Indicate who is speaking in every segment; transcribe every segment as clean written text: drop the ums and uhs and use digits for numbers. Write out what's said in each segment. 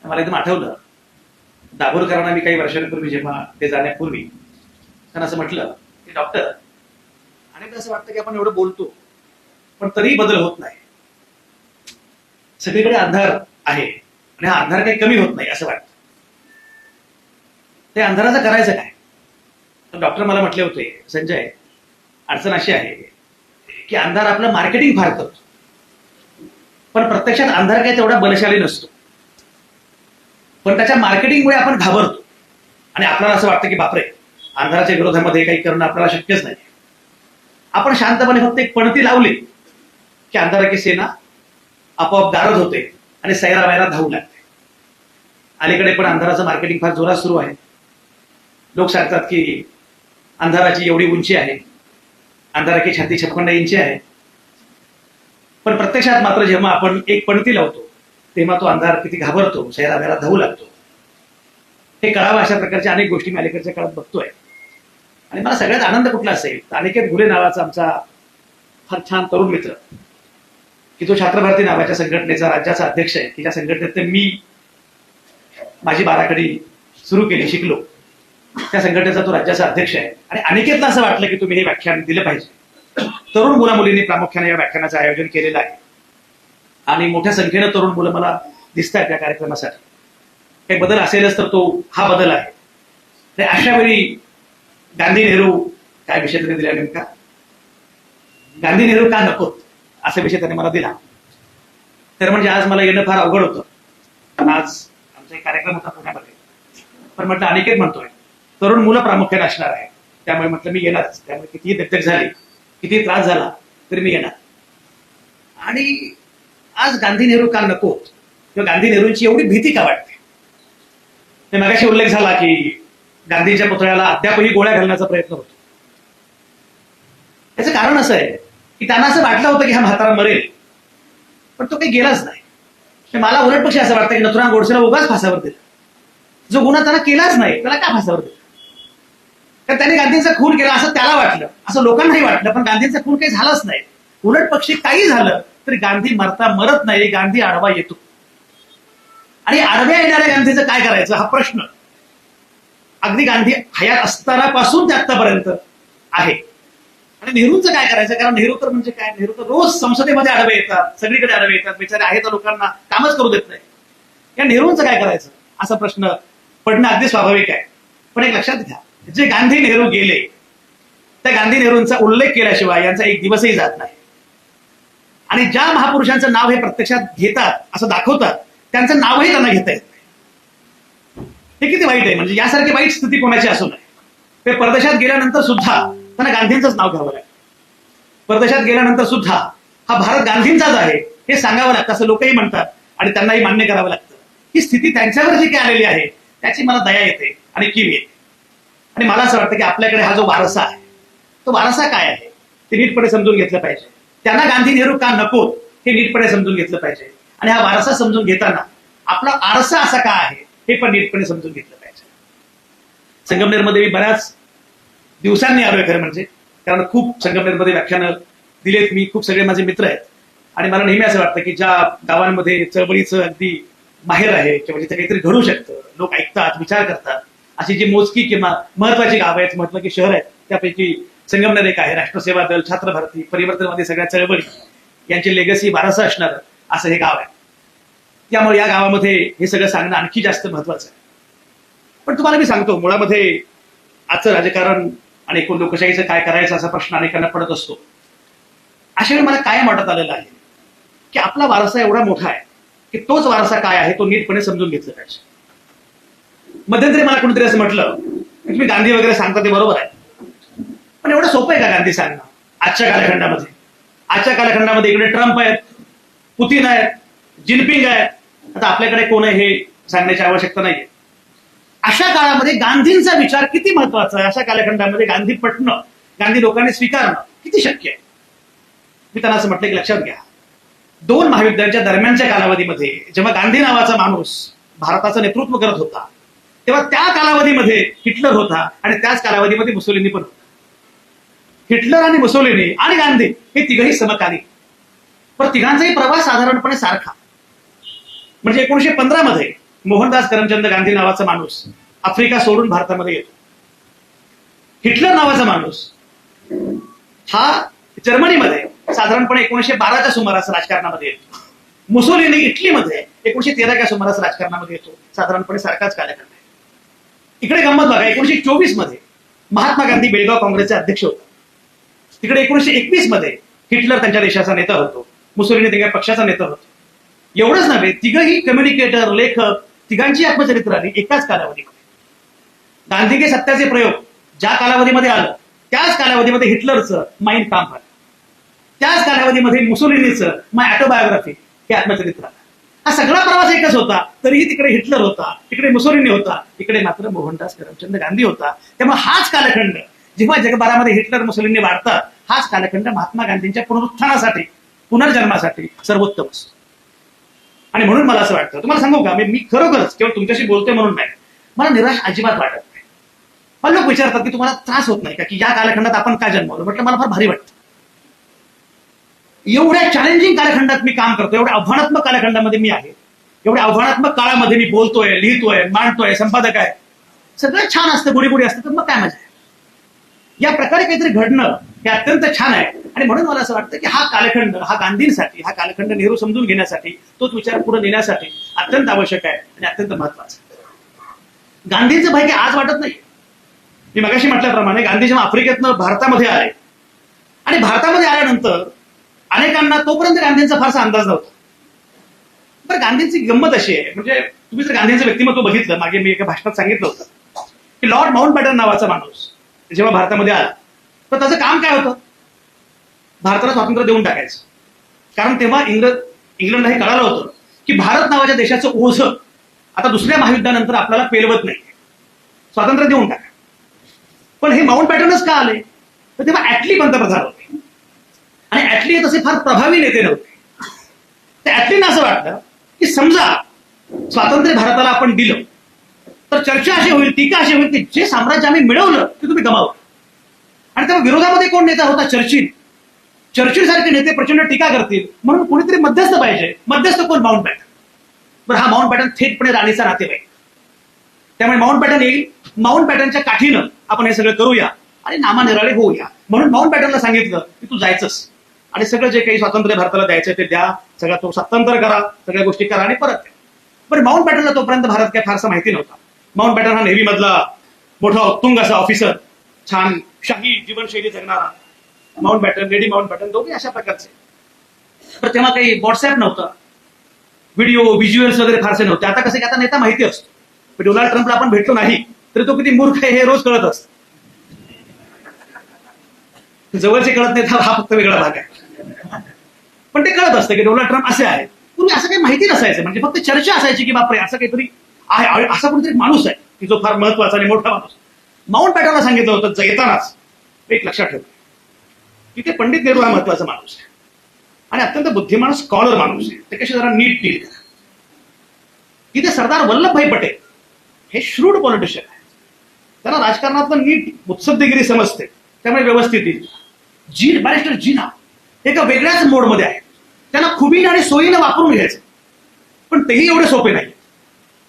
Speaker 1: मला एकदम आठवलं, दाभोळकरांना मी काही वर्षांपूर्वी जेव्हा ते जाण्यापूर्वी त्यांना असं म्हटलं की डॉक्टर, अनेकदा असं वाटतं की आपण एवढं बोलतो पण तरीही बदल होत नाही. सगळीकडे अंधार आहे आणि हा अंधार काही कमी होत नाही असं वाटतं. ते अंधाराचं करायचं काय? तर डॉक्टर मला म्हटले होते, संजय, अडचण अशी आहे की अंधार आपलं मार्केटिंग फार करतो, पण प्रत्यक्षात अंधार काही तेवढा बलशाली नसतो. पण त्याच्या मार्केटिंगमुळे आपण घाबरतो आणि आपल्याला असं वाटतं की बापरे, अंधाराच्या विरोधामध्ये काही करणं आपल्याला शक्यच नाही. आपण शांतपणे फक्त एक पणती लावली की अंधाराची सेना आपोआप गारद होते आणि सैरा वैरा धावू लागते. अलीकडे पण अंधाराचं मार्केटिंग फार जोरात सुरू आहे. लोक सांगतात की अंधाराची एवढी उंची आहे, अंधाराची छाती 56 इंची आहे. पण प्रत्यक्षात मात्र जेव्हा आपण एक पणती लावतो तेव्हा तो अंधार किती घाबरतो, सैरा वैरा धावू लागतो. हे कळावं अशा प्रकारच्या अनेक गोष्टी मी अलीकडच्या काळात बघतोय. आणि मला सगळ्यात आनंद कुठला असेल तर अनिकेत घुले नावाचा आमचा फार छान तरुण मित्र, की जो छात्र भारती नावाच्या संघटनेचा राज्याचा अध्यक्ष आहे, की ज्या संघटनेत मी माझी बाराखडी सुरू केली, शिकलो, त्या संघटनेचा तो राज्याचा अध्यक्ष आहे. आणि अनिकेतला असं वाटलं की तुम्ही हे व्याख्यान दिलं पाहिजे. तरुण मुला मुलींनी प्रामुख्याने या व्याख्यानाचं आयोजन केलेलं आहे आणि मोठ्या संख्येनं तरुण मुलं मला दिसत आहेत त्या कार्यक्रमासाठी. काही बदल असेलच तर तो हा बदल आहे. तर अशा वेळी गांधी नेहरू, काय विषय त्यांनी दिला नेमका, गांधी नेहरू का नको असा विषय त्याने मला दिला. तर म्हणजे आज मला येणं फार अवघड होतं, पण आज आमचा एक कार्यक्रम होता पुण्यामध्ये. पण म्हटलं अनिकेत म्हणतोय, तरुण मुलं प्रामुख्याने असणार आहे, त्यामुळे म्हटलं मी येणारच. त्यामुळे कितीही दगदग झाली, किती त्रास झाला तरी मी येणार. आणि आज गांधी नेहरू का नको किंवा गांधी नेहरूंची एवढी भीती का वाटते? ते मगाशी उल्लेख झाला की गांधींच्या पुतळ्याला अद्यापही गोळ्या घालण्याचा प्रयत्न होतो. याचं कारण असं आहे की त्यांना असं वाटलं होतं की हा म्हातारा मरेल, पण तो काही गेलाच नाही. मला उलट पक्षी असं वाटतं की नथुराम गोडसेला उगाच फासावर दिला. जो गुन्हा त्यांना केलाच नाही त्याला का फासावर दिला? कारण त्यांनी गांधींचा खून केला असं त्याला वाटलं, असं लोकांनाही वाटलं, पण गांधींचा खून काही झालाच नाही. उलट पक्षी काही झालं तरी गांधी मरता मरत नाही, गांधी आडवा येतो. आणि आडव्या येणाऱ्या गांधीचं काय करायचं हा प्रश्न अगदी गांधी हयात असतानापासून ते आतापर्यंत आहे. आणि नेहरूंचं काय करायचं? कारण नेहरू तर म्हणजे काय, नेहरू तर रोज संसदेमध्ये आडवे येतात, सगळीकडे आडवे येतात, बिचारे आहे तर लोकांना कामच करू देत नाही. या नेहरूंचं काय करायचं असा प्रश्न पडणं अगदी स्वाभाविक आहे. पण एक लक्षात घ्या, जे गांधी नेहरू गेले त्या गांधी नेहरूंचा उल्लेख केल्याशिवाय यांचा एक दिवसही जात नाही. आणि ज्या महापुरुषांचं नाव हे प्रत्यक्षात घेतात, असं दाखवतात, त्यांचं नावही त्यांना घेता येत नाही. हे किती वाईट आहे. म्हणजे यासारखी वाईट स्थिती कोणाची असू नये. ते परदेशात गेल्यानंतर सुद्धा त्यांना गांधींचंच नाव घ्यावं लागतं. परदेशात गेल्यानंतर सुद्धा हा भारत गांधींचाच आहे हे सांगावं लागतं, असं लोकही म्हणतात आणि त्यांनाही मान्य करावं लागतं. ही स्थिती त्यांच्यावर जी काही आलेली आहे त्याची मला दया येते आणि कीव येते. आणि मला असं वाटतं की आपल्याकडे हा जो वारसा आहे तो वारसा काय आहे ते नीटपणे समजून घेतलं पाहिजे. त्यांना गांधी नेहरू का नको हे नीटपणे समजून घेतलं पाहिजे. आणि हा वारसा समजून घेताना आपला आरसा असा का आहे हे पण नीटपणे समजून घेतलं पाहिजे. संगमनेरमध्ये मी बऱ्याच दिवसांनी आलोय खरं म्हणजे, कारण खूप संगमनेरमध्ये व्याख्यानं दिलेत मी, खूप सगळे माझे मित्र आहेत. आणि मला नेहमी असं वाटतं की ज्या गावांमध्ये चळवळीचं अगदी माहेर आहे किंवा जिथे काहीतरी घडू शकतं, लोक ऐकतात, विचार करतात, अशी जी मोजकी किंवा महत्वाची गावं आहेत, महत्वाची शहर आहेत, त्यापैकी संगमनेर एक आहे. राष्ट्रसेवा दल, छात्र भारती, परिवर्तनवादी सगळ्या चळवळी यांची लेगसी वारसा असणार असं हे गाव आहे. त्यामुळे या गावामध्ये हे सगळं सांगणं आणखी जास्त महत्वाचं आहे. पण तुम्हाला मी सांगतो, मुळामध्ये आजचं राजकारण आणि एकूण लोकशाहीचं काय करायचं असा प्रश्न अनेकांना पडत असतो. अशा वेळी मला कायम वाटत आलेलं आहे की आपला वारसा एवढा मोठा आहे की तोच वारसा काय आहे तो नीटपणे समजून घेतलं पाहिजे. मध्यंतरी मला कोणीतरी असं म्हटलं की तुम्ही गांधी वगैरे सांगता ते बरोबर आहे, पण एवढं सोपं आहे का गांधी सांगणं आजच्या कालखंडामध्ये? आजच्या कालखंडामध्ये इकडे ट्रम्प आहेत, पुतीन आहेत, जिनपिंग आहेत, आता आपल्याकडे कोण आहे हे सांगण्याची आवश्यकता नाहीये. अशा काळामध्ये गांधींचा विचार किती महत्वाचा आहे, अशा कालखंडामध्ये गांधी पटणं, गांधी लोकांनी स्वीकारणं किती शक्य आहे? मी त्यांना असं म्हटलं की लक्षात घ्या, 2 महायुद्धांच्या दरम्यानच्या कालावधीमध्ये जेव्हा गांधी नावाचा माणूस भारताचं नेतृत्व करत होता तेव्हा त्या कालावधीमध्ये हिटलर होता आणि त्याच कालावधीमध्ये मुसोलिनी पण होता. हिटलर आणि मुसोलिनी आणि गांधी हे तिघही समकालीन, पण तिघांचाही प्रवास साधारणपणे सारखा. म्हणजे 1915 मध्ये मोहनदास करमचंद गांधी नावाचा माणूस आफ्रिका सोडून भारतामध्ये येतो. हिटलर नावाचा माणूस हा जर्मनीमध्ये साधारणपणे 1912च्या सुमारास राजकारणामध्ये येतो. मुसोलिनी इटलीमध्ये 1913च्या सुमारास राजकारणामध्ये येतो. साधारणपणे सारखाच कालखंड आहे. इकडे गंमत बघा, 1924 मध्ये महात्मा गांधी बेळगाव काँग्रेसचे अध्यक्ष होते. तिकडे 1921 मध्ये हिटलर त्यांच्या देशाचा नेता होतो. मुसोलिनी त्यांच्या पक्षाचा नेता होतो. एवढंच नव्हे, तिघही कम्युनिकेटर, लेखक, तिघांची आत्मचरित्राने एकाच कालावधीमध्ये. गांधी के सत्याचे प्रयोग ज्या कालावधीमध्ये आलं त्याच कालावधीमध्ये हिटलरचं माइंड काम्फ आलं. त्याच कालावधीमध्ये मुसोलिनीचं माय ऑटोबायोग्राफी हे आत्मचरित्र आलं. हा सगळा प्रवास एकच होता. तरीही तिकडे हिटलर होता, तिकडे मुसोलिनी होता, इकडे मात्र मोहनदास करमचंद गांधी होता. त्यामुळे हाच कालखंड, जेव्हा जगभरामध्ये हिटलर मुसोलिनी वाढतात, हाच कालखंड महात्मा गांधींच्या पुनरुत्थानासाठी, पुनर्जन्मासाठी सर्वोत्तम असतो. आणि म्हणून मला असं वाटतं, तुम्हाला सांगू का, मी खरोखरच केवळ तुमच्याशी बोलतोय म्हणून नाही, मला निराश अजिबात वाटत नाही. पण लोक विचारतात की तुम्हाला त्रास होत नाही का की या कालखंडात आपण का जन्मवलं. म्हटलं मला फार भारी वाटतं. एवढ्या चॅलेंजिंग कालखंडात मी काम करतो, एवढ्या आव्हानात्मक कालखंडामध्ये मी आहे, एवढ्या आव्हानात्मक काळामध्ये मी बोलतोय, लिहितोय, मांडतोय, संपादक आहे, सगळं छान असतं, गुढीगुढी असतं, तर मग काय मजा आहे. या प्रकारे काहीतरी घडणं हे अत्यंत छान आहे. आणि म्हणून मला असं वाटतं की हा कालखंड, हा गांधींसाठी, हा कालखंड नेहरू समजून घेण्यासाठी, तोच विचार पुढे नेण्यासाठी अत्यंत आवश्यक आहे आणि अत्यंत महत्वाचं आहे. गांधींचं भाग्य आज वाटत नाही. मी मगाशी म्हटल्याप्रमाणे गांधी जेव्हा आफ्रिकेतनं भारतामध्ये आले आणि भारतामध्ये आल्यानंतर अनेकांना तोपर्यंत गांधींचा फारसा अंदाज नव्हता. बरं, गांधींची गंमत अशी आहे, म्हणजे तुम्ही जर गांधींचं व्यक्तिमत्व बघितलं, मागे मी एका भाषणात सांगितलं होतं की लॉर्ड माउंटबॅटन नावाचा माणूस जेव्हा भारतामध्ये आला तर त्याचं काम काय होतं, भारताला स्वातंत्र्य देऊन टाकायचं. कारण तेव्हा इंग्लंडला हे कळालं होतं की भारत नावाच्या देशाचं ओझं आता दुसऱ्या महायुद्धानंतर आपल्याला पेलवत नाही, स्वातंत्र्य देऊन टाका. पण हे माउंटबॅटनच का आले, तर तेव्हा ऍटली पंतप्रधान होते आणि ऍटली हे तसे फार प्रभावी नेते नव्हते. तर ऍटलीना असं वाटलं की समजा स्वातंत्र्य भारताला आपण दिलं तर चर्चा अशी होईल, टीका अशी होईल की जे साम्राज्य आम्ही मिळवलं ते तुम्ही गमावलं. आणि तेव्हा विरोधामध्ये कोण नेता होता, चर्चिल. चर्चिल सारखे नेते प्रचंड टीका करतील, म्हणून कोणीतरी मध्यस्थ पाहिजे. मध्यस्थ कोण, माउंटबॅटन. बरं, हा माउंटबॅटन थेटपणे राणीचा नातेवाईक. त्यामुळे माउंटबॅटन येईल, माउंटबॅटनच्या काठीनं आपण हे सगळं करूया आणि नामानिराळे होऊया. म्हणून माउंटबॅटनला सांगितलं की तू जायचंस आणि सगळं जे काही स्वातंत्र्य भारताला द्यायचं ते द्या, सगळं तो स्वातंत्र्य करा, सगळ्या गोष्टी करा आणि परत द्या. पण माउंटबॅटनला तोपर्यंत भारत काय फारसा माहिती नव्हता. माउंटबॅटन हा नेव्ही मधला मोठा उत्तुंग असा ऑफिसर, छान शाही जीवनशैली जगणारा. माउंटबॅटन, लेडी माउंटबॅटन दोघे अशा प्रकारचे. तर तेव्हा काही व्हॉट्सअप नव्हतं, व्हिडिओ व्हिज्युअल्स वगैरे फारसे नव्हते. आता कसं की आता नेता माहिती असतो. डोनाल्ड ट्रम्पला आपण भेटलो नाही तरी तो किती मूर्ख आहे हे रोज कळत असतं. जवळचे कळत नाही, हा फक्त वेगळा भाग आहे. पण ते कळत असतं की डोनाल्ड ट्रम्प असे आहे. पूर्वी असं काही माहिती नसायचं, म्हणजे फक्त चर्चा असायची की बापरे असं काहीतरी आहे, असा कोणतरी माणूस आहे की जो फार महत्वाचा आणि मोठा माणूस. माउंटबॅटनला सांगितलं होतं येतानाच एक लक्षात ठेव की ते पंडित नेहरू हा महत्वाचा माणूस आहे आणि अत्यंत बुद्धिमान स्कॉलर माणूस आहे, त्याच्याशी जरा नीट डील करा. तिथे सरदार वल्लभभाई पटेल हे श्रूड पॉलिटिशियन आहे, त्यांना राजकारणातलं नीट मुत्सद्देगिरी समजते, त्यामुळे व्यवस्थित येईल. बॅरिस्टर जीना एका वेगळ्याच मोडमध्ये आहे, त्यांना खुबीन आणि सोयीनं वापरून घ्यायचं, पण तेही एवढे सोपे नाही.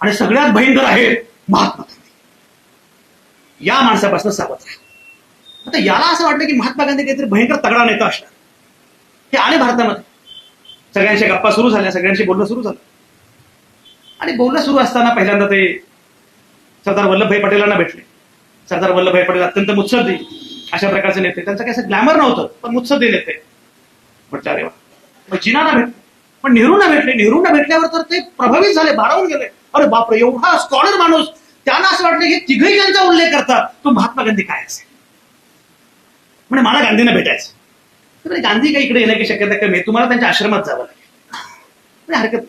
Speaker 1: आणि सगळ्यात भयंकर आहे महात्मा गांधी. या माणसापासून सावध राहा. आता याला असं वाटलं की महात्मा गांधी काहीतरी भयंकर तगडा नेता असणार. हे आले भारतामध्ये, सगळ्यांच्या गप्पा सुरू झाल्या, सगळ्यांशी बोलणं सुरू झालं. आणि बोलणं सुरू असताना पहिल्यांदा ते सरदार वल्लभभाई पटेलांना भेटले. सरदार वल्लभभाई पटेल अत्यंत मुत्सद्दी अशा प्रकारचे नेते, त्यांचं काही असं ग्लॅमर नव्हतं पण मुत्सद्दी नेते. म्हटलं अरे वा. मग जिनाना भेटले, पण नेहरूंना भेटले. नेहरूंना भेटल्यावर तर ते प्रभावित झाले, भारावून गेले. अरे बापरे, एवढा स्कॉलर माणूस. त्यांना असं वाटलं की तिघही ज्यांचा उल्लेख करतात तो महात्मा गांधी काय असेल. म्हणजे मला गांधींना भेटायचं. तर गांधी काही इकडे येण्याची शक्यता कमी आहे, तुम्हाला त्यांच्या आश्रमात जावं लागेल. म्हणजे हरकत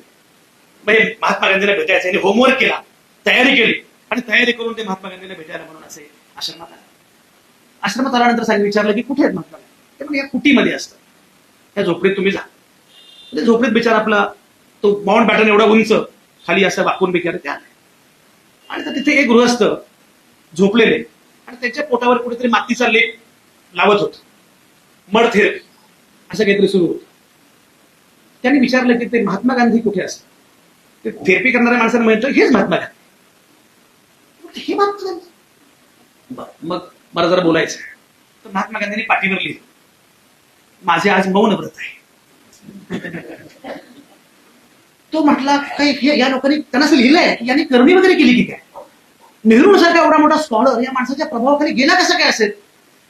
Speaker 1: म्हणजे महात्मा गांधींना भेटायचं आणि होमवर्क केला, तयारी केली आणि तयारी करून ते महात्मा गांधींना भेटायला म्हणून असे आश्रमात आले. आश्रमात आल्यानंतर सांगितलं, विचारलं की कुठे आहेत महात्मा गांधी. ते म्हणजे या कुटीमध्ये असतात, त्या झोपडीत तुम्ही जा. म्हणजे झोपडीत बिचार आपला तो माउंटबॅटन एवढा उंच खाली असं वाकून बिचार ते आले. आणि तिथे एक गृहस्थ झोपलेले आणि त्यांच्या पोटावर कुठेतरी मातीचा लेप लावत होत, मडथेर असं काहीतरी सुरू होतं. त्यांनी विचारलं की ते महात्मा गांधी कुठे असतात. थेरपी करणाऱ्या माणसांना म्हणतो हेच महात्मा गांधी, हे महात्मा गांधी. मग मला जरा बोलायचं आहे. तर महात्मा गांधींनी पाठीवर लिहिलं, माझे आज मौन व्रत आहे. तो म्हटला काही या लोकांनी त्यांना असं लिहिलंय की यांनी करणी वगैरे केली की काय? नेहरूसारखा एवढा मोठा स्कॉलर या माणसाच्या प्रभावाखाली गेला कसं काय असेल?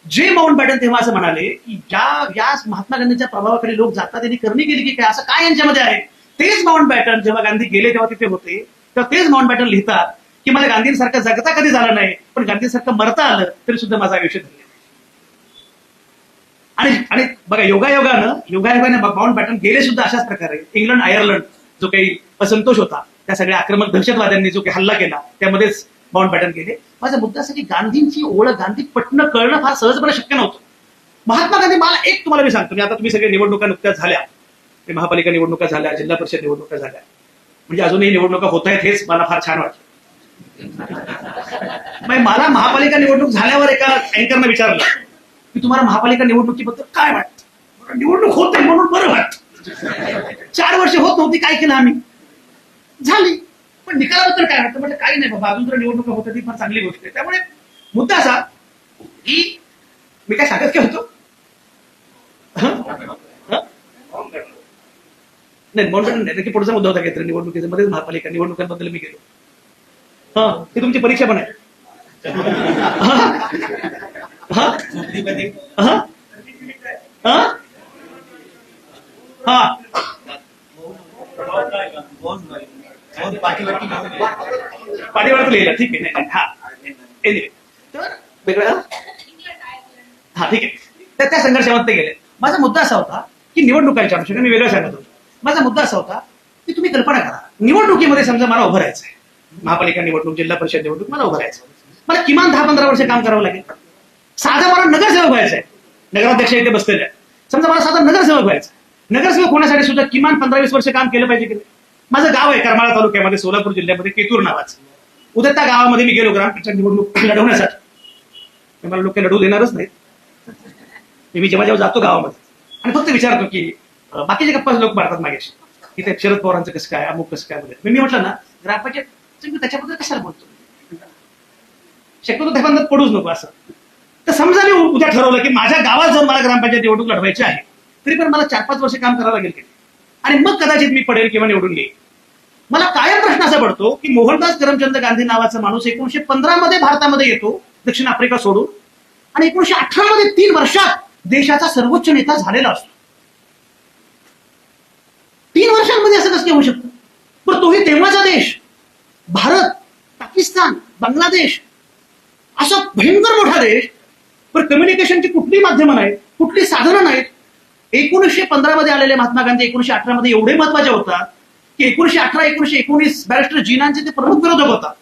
Speaker 1: जे माउंटबॅटन तेव्हा असं म्हणाले की या महात्मा गांधींच्या प्रभावाखाली लोक जातात, त्यांनी करणी केली की काय, असं काय यांच्यामध्ये आहे? तेच माउंटबॅटन जेव्हा गांधी गेले तेव्हा तिथे होते, तेव्हा तेच माउंटबॅटन लिहितात की मला गांधींसारखं जगता कधी झालं नाही, पण गांधींसारखं मरता आलं तरी सुद्धा माझं आयुष्य धन्य. आणि बघा योगायोगाने माउंटबॅटन गेले सुद्धा अशाच प्रकारे. इंग्लंड आयर्लंड जो काही असंतोष होता, त्या सगळ्या आक्रमक दहशतवाद्यांनी जो काही हल्ला केला त्यामध्येच माउंटबॅटन गेले. माझा मुद्दा असा की गांधींची ओळख, गांधी पटणं कळणं फार सहजपणे शक्य नव्हतं. महात्मा गांधी, मला एक तुम्हाला मी सांगतो, आता तुम्ही सगळे निवडणुका नुकत्याच झाल्या, महापालिका निवडणुका झाल्या, जिल्हा परिषद निवडणुका झाल्या, म्हणजे अजूनही निवडणुका होत आहेत हेच मला फार छान वाटतं. मला महापालिका निवडणूक झाल्यावर एका अँकरनं विचारलं की तुम्हाला महापालिका निवडणुकीबद्दल काय वाटतं? निवडणूक होते म्हणून बरं वाटतं. 4 वर्ष होत नव्हती, काय केलं आम्ही? झाली. पण निकालाबद्दल काय वाटतं? म्हणजे काही नाही बाबा, अजून तर निवडणुका होत्या, ती फार चांगली गोष्ट आहे. त्यामुळे मुद्दा असा की मी काय सांगत काय होतो? नाही, माउंटबॅटन नाही, की पुढचा मुद्दा होता काहीतरी निवडणुकीच्या मध्ये महापालिका निवडणुकांबद्दल मी गेलो. ही तुमची परीक्षा पण आहे. पाठीवर लिहिलं, ठीक आहे. नाही हा तर वेगळं, हा ठीक आहे. तर त्या संघर्षामध्ये गेले. माझा मुद्दा असा होता की निवडणुकांच्या अनुषंगाने मी वेगळं सांगत होतो. माझा मुद्दा असा होता की तुम्ही कल्पना करा, निवडणुकीमध्ये समजा मला उभं राहायचं आहे, महापालिका निवडणूक, जिल्हा परिषद निवडणूक, मला उभं राहायचं, मला किमान 10-15 वर्ष काम करावं लागेल. साधा मला नगरसेवक व्हायचं आहे, नगराध्यक्ष इथे बसलेले आहे, समजा मला साधा नगरसेवक व्हायचं, नगरसेवक होण्यासाठी सुद्धा किमान 15-20 वर्ष काम केलं पाहिजे की नाही? माझं गाव आहे करमाळा तालुक्यामध्ये, सोलापूर जिल्ह्यामध्ये, केतूर नावाचं. उद्या त्या गावामध्ये मी गेलो ग्रामपंचायत निवडणूक लढवण्यासाठी, मला लोक लढवू देणारच नाहीत. मी जेव्हा जातो गावामध्ये आणि फक्त विचारतो की बाकीचे गप्पा लोक मारतात मागेशी, की ते शरद पवारांचं कसं काय, अमुक कसं काय वगैरे. मी म्हटलं ना, ग्रामपंचायत त्याच्याबद्दल कशाला बोलतो, शक्यतो त्या पडूच नको असं. तर समजा मी उद्या ठरवलं की माझ्या गावात जाऊन मला ग्रामपंचायत निवडणूक लढवायची आहे, तरी पण मला 4-5 वर्ष काम करावं लागेल की, आणि मग कदाचित मी पडेल किंवा निवडून येईल. मला कायम प्रश्न असा पडतो की मोहनदास करमचंद गांधी नावाचा माणूस 1915 मध्ये भारतामध्ये येतो, दक्षिण आफ्रिका सोडून, आणि 1918 मध्ये 3 वर्षात देशाचा सर्वोच्च नेता झालेला असतो. 3 वर्षांमध्ये असं कसं होऊ शकतं? पण तोही तेव्हाचा देश, भारत, पाकिस्तान, बांगलादेश, असा भयंकर मोठा देश, पण कम्युनिकेशनची कुठली माध्यमं नाहीत, कुठली साधनं नाहीत. 1915 मध्ये आलेले महात्मा गांधी 1918 मध्ये एवढे महत्वाचे होतात की 1918-1919 बॅरिस्टर जीनांचे ते प्रमुख विरोधक होतात.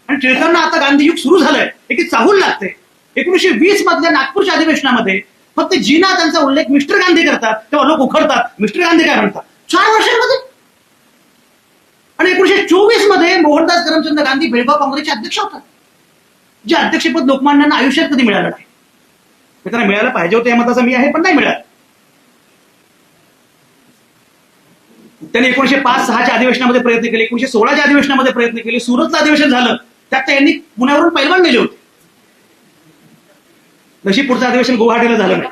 Speaker 1: आणि टिळकांना आता गांधी युग सुरू झालंय की चाहूल लागते. 1920 मधल्या नागपूरच्या अधिवेशनामध्ये फक्त जीना त्यांचा उल्लेख मिस्टर गांधी करतात, तेव्हा लोक उखडतात, मिस्टर गांधी काय म्हणतात. 4 वर्षांमध्ये. आणि 1924 मध्ये मोहनदास करमचंद गांधी बेळगाव काँग्रेसचे अध्यक्ष होतात, जे अध्यक्षपद लोकमान्यांना आयुष्यात कधी मिळालं नाही. त्यांना मिळायला पाहिजे होतं या मताचा मी आहे, पण नाही मिळालं. त्यांनी 1905-06च्या अधिवेशनामध्ये प्रयत्न केले, 1916च्या अधिवेशनामध्ये प्रयत्न केले, सुरतचं अधिवेशन झालं, त्यात यांनी पुण्यावरून पैलवान नेले होते. नशीब पुढचं अधिवेशन गुवाहाटीला झालं नाही.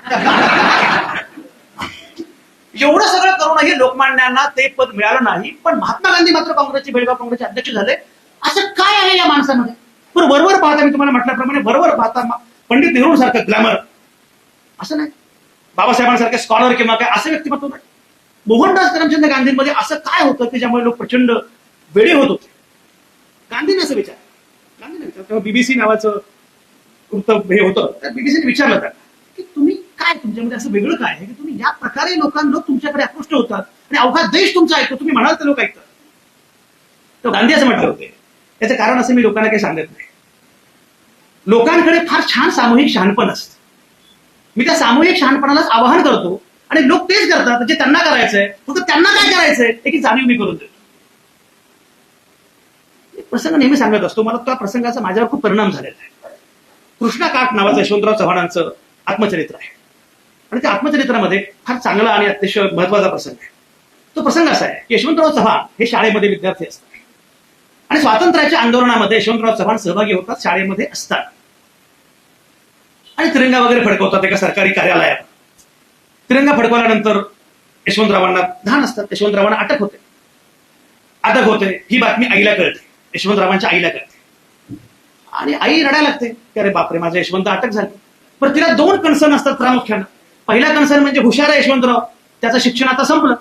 Speaker 1: एवढं सगळं करूनही लोकमान्यांना ते पद मिळालं नाही. पण महात्मा गांधी मात्र काँग्रेसचे, बेळगाव काँग्रेसचे अध्यक्ष झाले. असं काय आहे या माणसामध्ये? पण वरवर पाहता, मी तुम्हाला म्हटल्याप्रमाणे वरवर पाहता पंडित नेहरू सारखं ग्लॅमर असं नाही, बाबासाहेबांसारखे स्कॉलर किंवा काय असं व्यक्तिमत्व नाही. मोहनदास करमचंद गांधींमध्ये असं काय होतं की ज्यामुळे लोक प्रचंड वेडे होत होते? गांधीने असं विचार, गांधीने विचार, तेव्हा बीबीसी नावाचं वृत्त हे होतं, त्या बीबीसीने विचारलं त्यांना की तुम्ही काय, तुमच्यामध्ये असं वेगळं काय आहे की तुम्ही या प्रकारे लोक तुमच्याकडे आकृष्ट होतात आणि अवघा देश तुमचा ऐकतो, तुम्ही म्हणाल तर लोक ऐकतात. तर गांधी असं म्हटलं होते. याचं कारण असं मी लोकांना काही सांगत नाही. लोकांकडे फार छान सामूहिक शहाणपण असतं. मी त्या सामूहिक शहाणपणालाच आवाहन करतो आणि लोक तेच करतात जे त्यांना करायचंय, फक्त त्यांना काय करायचंय याची जाणीव मी करून देतो. प्रसंग नेहमी सांगत असतो, मला त्या प्रसंगाचा माझ्यावर खूप परिणाम झालेला आहे. कृष्णा काठ नावाचं यशवंतराव चव्हाणांचं आत्मचरित्र आहे, आणि त्या आत्मचरित्रामध्ये फार चांगला आणि अतिशय महत्वाचा प्रसंग आहे. तो प्रसंग असा आहे की यशवंतराव चव्हाण हे शाळेमध्ये विद्यार्थी असतात आणि स्वातंत्र्याच्या आंदोलनामध्ये यशवंतराव चव्हाण सहभागी होतात, शाळेमध्ये असतात आणि तिरंगा वगैरे फडकवतात एका सरकारी कार्यालयात. तिरंगा फडकवल्यानंतर यशवंतरावांना लहान असतात, यशवंतरावांना अटक होते. ही बातमी आईला कळते, यशवंतरावांच्या आईला कळते आणि आई रडायला लागते की अरे बापरे, माझा यशवंत अटक झाली. पण तिला 2 कन्सर्न असतात प्रामुख्यानं. पहिला कन्सर्न म्हणजे हुशार आहे यशवंतराव, त्याचं शिक्षण आता संपलं.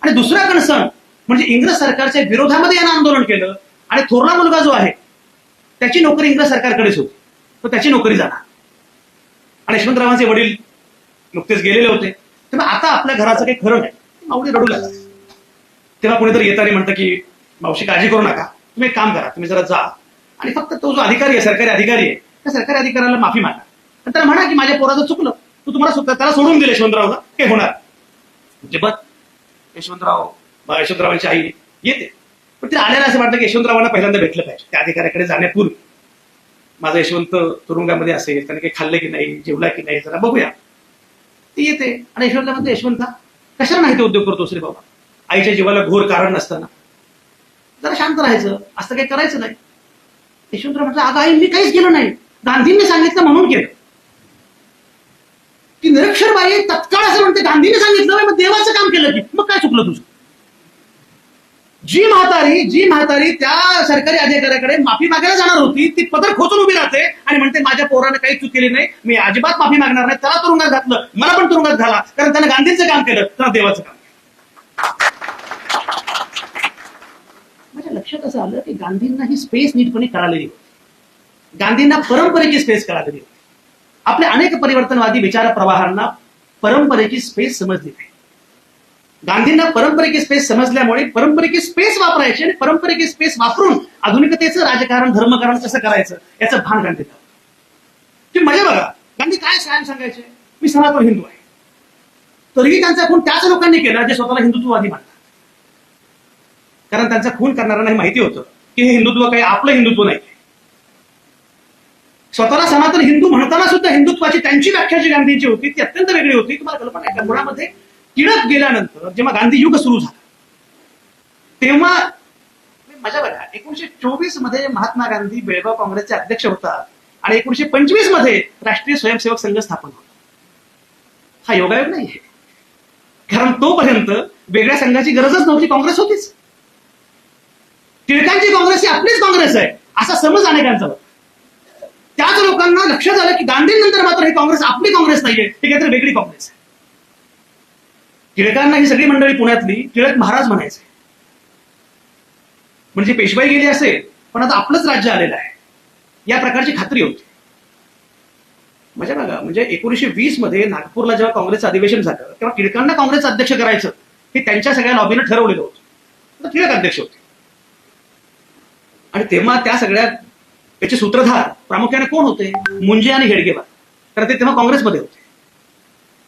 Speaker 1: आणि दुसरा कन्सर्न म्हणजे इंग्रज सरकारच्या विरोधामध्ये यानं आंदोलन केलं आणि थोरला मुलगा जो आहे त्याची नोकरी इंग्रज सरकारकडेच होती, तर त्याची नोकरी जाणार. आणि यशवंतरावांचे वडील नुकतेच गेलेले होते, तेव्हा आता आपल्या घराचं काही खरं नाही. माऊली रडू लागला. तेव्हा कोणीतरी येताना म्हणतं की मावशी काळजी करू नका, तुम्ही एक काम करा, तुम्ही जरा जा आणि फक्त तो जो अधिकारी आहे, सरकारी अधिकारी आहे, त्या सरकारी अधिकाऱ्याला माफी मागा आणि त्याला म्हणा की माझ्या पोराचं चुकलं, तू तुम्हाला त्याला सोडून दिले यशवंतरावला, काय होणार. म्हणजे बघ यशवंतरावांची आई येते, पण तिला आल्याला असं वाटतं की यशवंतरावांना पहिल्यांदा भेटलं पाहिजे त्या अधिकाऱ्याकडे जाण्यापूर्वी. माझा यशवंत तुरुंगामध्ये असेल, त्याने काही खाल्लं की नाही, जेवला की नाही, जरा बघूया. ती येते आणि यशवंत म्हणते, यशवंता कशाला नाही ते उद्योग करतोस रे बाबा, आईच्या जीवाला घोर कारण नसताना जरा शांत राहायचं, असं काही करायचं नाही. यशवंतराव म्हटलं, अगं आई मी काहीच केलं नाही, गांधींनी सांगितलं म्हणून केलं. ती निरक्षर बाई तत्काळ असं म्हणते, गांधींनी सांगितलं मग देवाचं काम केलं की मग काय चुकलं तुझं. जी म्हातारी त्या सरकारी अधिकाऱ्याकडे माफी मागायला जाणार होती, ती पदर खोचून उभी राहते आणि म्हणते माझ्या पोराने काही चूक केली नाही, मी अजिबात माफी मागणार नाही, त्याला तुरुंगात घातलं, मला पण तुरुंगात घाला, कारण त्याने गांधींचं काम केलं, त्याला देवाचं काम. माझ्या लक्षात असं आलं की गांधींना ही स्पेस नीटपणे कळालेली होती, गांधींना परंपरेची स्पेस कळालेली होती. आपल्या अनेक परिवर्तनवादी विचार प्रवाहांना परंपरेची स्पेस समजली नाही. गांधींना परंपरेची स्पेस समजल्यामुळे परंपरेची स्पेस वापरायची आणि परंपरेची स्पेस वापरून आधुनिकतेचं राजकारण, धर्मकारण कसं करायचं याचं भान गांधीला. ती मजा बघा, गांधी काय सांगायचे, मी सनातन हिंदू आहे. तरीही त्यांचा खून त्याच लोकांनी केला जे स्वतःला हिंदुत्ववादी मानतात, कारण त्यांचा खून करणाऱ्यांना माहिती होतं की हे हिंदुत्व काही आपलं हिंदुत्व नाही. स्वतःला सनातन हिंदू म्हणताना सुद्धा हिंदुत्वाची त्यांची व्याख्या जी गांधींची होती ती अत्यंत वेगळी होती. तुम्हाला कल्पना आहे, मुळामध्ये टिळक गेल्यानंतर जेव्हा गांधी युग सुरू झालं तेव्हा मजा बघा, 1924 मध्ये महात्मा गांधी बेळगाव काँग्रेसचे अध्यक्ष होतात आणि 1925 मध्ये राष्ट्रीय स्वयंसेवक संघ स्थापन होता. हा योगायोग नाहीये, कारण तोपर्यंत वेगळ्या संघाची गरजच नव्हती, काँग्रेस होतीच. टिळकांची काँग्रेस ही आपलीच काँग्रेस आहे असा समज अनेकांचा होता. त्याच लोकांना लक्षात आलं की गांधींनंतर मात्र ही काँग्रेस आपली काँग्रेस नाहीये, ही काहीतरी वेगळी काँग्रेस आहे. टिळकांना ही सगळी मंडळी पुण्यातली टिळक महाराज म्हणायचे, म्हणजे पेशवाई गेली असेल पण आता आपलंच राज्य आलेलं आहे या प्रकारची खात्री होती. म्हणजे बघा, म्हणजे 1920 मध्ये नागपूरला जेव्हा काँग्रेसचं अधिवेशन झालं तेव्हा टिळकांना काँग्रेसचं अध्यक्ष करायचं हे त्यांच्या सगळ्या लॉबीनं ठरवलेलं होतं, टिळक अध्यक्ष होते. आणि तेव्हा त्या सगळ्या त्याचे सूत्रधार प्रामुख्याने कोण होते, मुंजे आणि हेडगेवार, तर ते तेव्हा काँग्रेसमध्ये होते.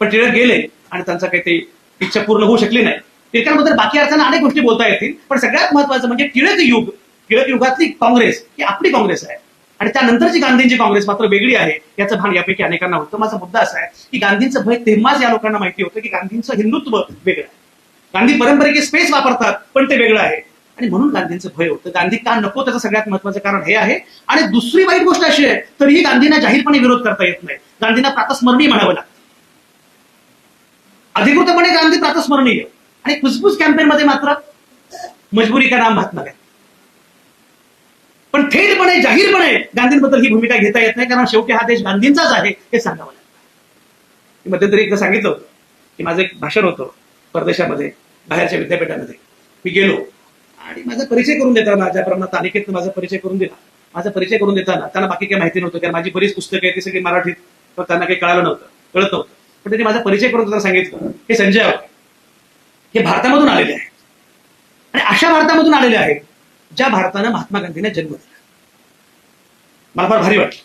Speaker 1: पण टिळक गेले आणि त्यांचा काही ते इच्छा पूर्ण होऊ शकली नाही. टिळकांबद्दल बाकी अर्थानं अनेक गोष्टी बोलता येतील, पण सगळ्यात महत्वाचं म्हणजे टिळक युगातली काँग्रेस ही आपली काँग्रेस आहे आणि त्यानंतरची गांधींची काँग्रेस मात्र वेगळी आहे याचं भान यापैकी अनेकांना होतं. माझा मुद्दा असा आहे की गांधींचं भय तेव्हाच या लोकांना माहिती होतं की गांधींचं हिंदुत्व वेगळं आहे, गांधी परंपरेची स्पेस वापरतात पण ते वेगळं आहे आणि म्हणून गांधींचं भय होतं. गांधी का नको त्याचं सगळ्यात महत्वाचं कारण हे आहे. आणि दुसरी वाईट गोष्ट अशी आहे, तरीही गांधींना जाहीरपणे विरोध करता येत नाही, गांधींना प्रातस्मरणीय म्हणावं लागतं. अधिकृतपणे गांधी प्रातस्मरणीय आणि कुसबुस कॅम्पेन मध्ये मात्र मजबुरी का नाम महात्मा गांधी. पण थेटपणे जाहीरपणे गांधींबद्दल ही भूमिका घेता येत नाही, कारण शेवटी हा देश गांधींचाच आहे हे सांगावं लागतं. मध्यंतरी एकदा सांगितलं होतं की माझं एक भाषण होतं परदेशामध्ये, बाहेरच्या विद्यापीठामध्ये. मी गेलो आणि माझा परिचय करून देताना ज्याप्रमाणे अनिकेतनं माझा परिचय करून दिला, माझा परिचय करून देताना त्यांना बाकी काही माहिती नव्हतं, कारण माझी बरीच पुस्तकं आहे ती सगळी मराठीत, तर त्यांना काही कळत नव्हतं. पण त्यांनी माझा परिचय करून त्यांना सांगितलं हे संजय आवटे, हे भारतामधून आलेले आहेत आणि अशा भारतामधून आलेले आहेत ज्या भारतानं महात्मा गांधींना जन्म दिला. मला फार भारी वाटलं.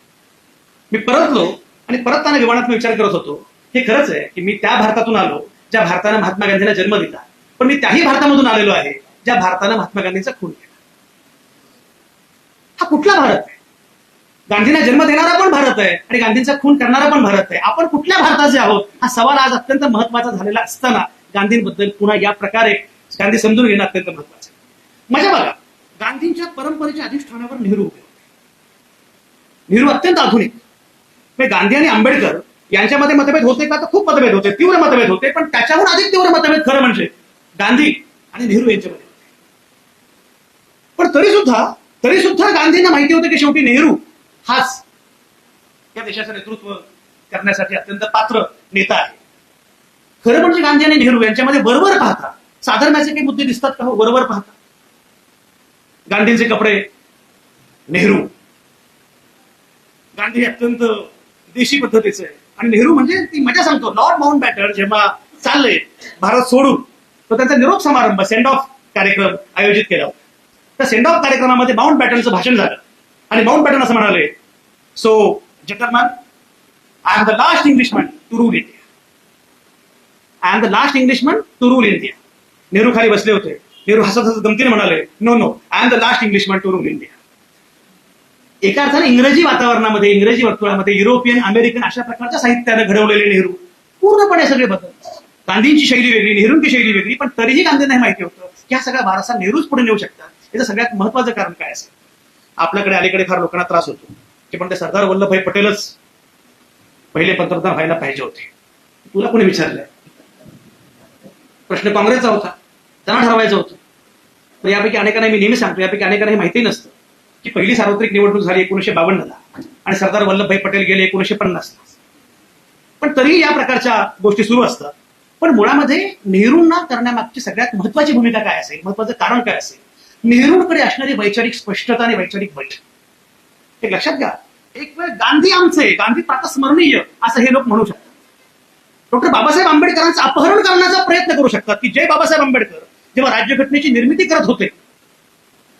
Speaker 1: मी परतलो आणि परतताना विमानात मी विचार करत होतो, हे खरंच आहे की मी त्या भारतातून आलो ज्या भारतानं महात्मा गांधींना जन्म दिला, पण मी त्याही भारतामधून आलेलो आहे ज्या भारतानं महात्मा गांधींचा खून केला. हा कुठला भारत आहे? गांधींना जन्म देणारा पण भारत आहे आणि गांधींचा खून करणारा पण भारत आहे. आपण कुठल्या भारताचे आहोत हा सवाल आज अत्यंत महत्वाचा झालेला असताना गांधींबद्दल पुन्हा या प्रकारे गांधी समजून घेणं अत्यंत महत्वाचं आहे. माझ्या बघा, गांधींच्या परंपरेच्या अधिष्ठानावर नेहरू उभे होते. नेहरू अत्यंत आधुनिक. गांधी आणि आंबेडकर यांच्यामध्ये मतभेद होते का? तर खूप मतभेद होते, तीव्र मतभेद होते. पण त्याच्याहून अधिक तीव्र मतभेद खरं म्हणजे गांधी आणि नेहरू यांच्यामध्ये होते. पण तरी सुद्धा गांधींना माहिती होतं की शेवटी नेहरू हाच या देशाचं नेतृत्व करण्यासाठी अत्यंत पात्र नेता आहे. खरं म्हणजे गांधी आणि नेहरू यांच्यामध्ये वरवर पाहता साधर्म्याचे काही मुद्दे दिसतात का? हो, वरवर पाहता. गांधींचे कपडे, नेहरू. गांधी अत्यंत देशी पद्धतीचे आणि नेहरू म्हणजे ती मजा सांगतो, लॉर्ड माउंटबॅटन जेव्हा चालले भारत सोडून, तर त्यांचा निरोप समारंभ, सेंड ऑफ कार्यक्रम आयोजित केला होता. त्या सेंड ऑफ कार्यक्रमामध्ये माउंटबॅटनचं भाषण झालं आणि माउंटबॅटन असं म्हणाले, so gentleman, I am the last Englishman to rule India. I am the last Englishman to rule India. Nehru खाली बसले होते. नेहरू हसत हसत गमतीने म्हणाले, no, I am the last Englishman to rule India. एका अर्थाने इंग्रजी वातावरणामध्ये, इंग्रजी वर्तुळामध्ये युरोपियन, अमेरिकन अशा प्रकारच्या साहित्याने घडवलेले नेहरू पूर्णपणे सगळे बदल. गांधींची शैली वेगळी, नेहरूंची शैली वेगळी, पण तरीही गांधींना माहिती होतं की हा सगळा वारसा नेहरूच पुढे नेऊ शकतात. याचं सगळ्यात महत्वाचं कारण काय असेल? आपल्याकडे अलीकडे फार लोकांना त्रास होतो की पण ते सरदार वल्लभभाई पटेलच पहिले पंतप्रधान व्हायला पाहिजे होते. तुला कोणी विचारलंय? प्रश्न काँग्रेसचा होता, त्यांना ठरवायचं होतं. तर यापैकी अनेकांना, मी नेहमी सांगतो, यापैकी अनेकांना हे माहिती नसतं की पहिली सार्वत्रिक निवडणूक झाली 1952ला आणि सरदार वल्लभभाई पटेल गेले 1950ला. पण तरीही या प्रकारच्या गोष्टी सुरू असतात. पण मुळामध्ये नेहरूंना करण्यामागची सगळ्यात महत्वाची भूमिका काय असेल, महत्वाचं कारण काय असेल? नेहरूंकडे असणारी वैचारिक स्पष्टता आणि वैचारिक बैठ. हे लक्षात घ्या. एक वेळ गांधी आमचे, गांधी प्रातस्मरणीय असं हे लोक म्हणू शकतात. डॉक्टर बाबासाहेब आंबेडकरांचं अपहरण करण्याचा प्रयत्न करू शकतात की जय बाबासाहेब आंबेडकर जेव्हा राज्यघटनेची निर्मिती करत होते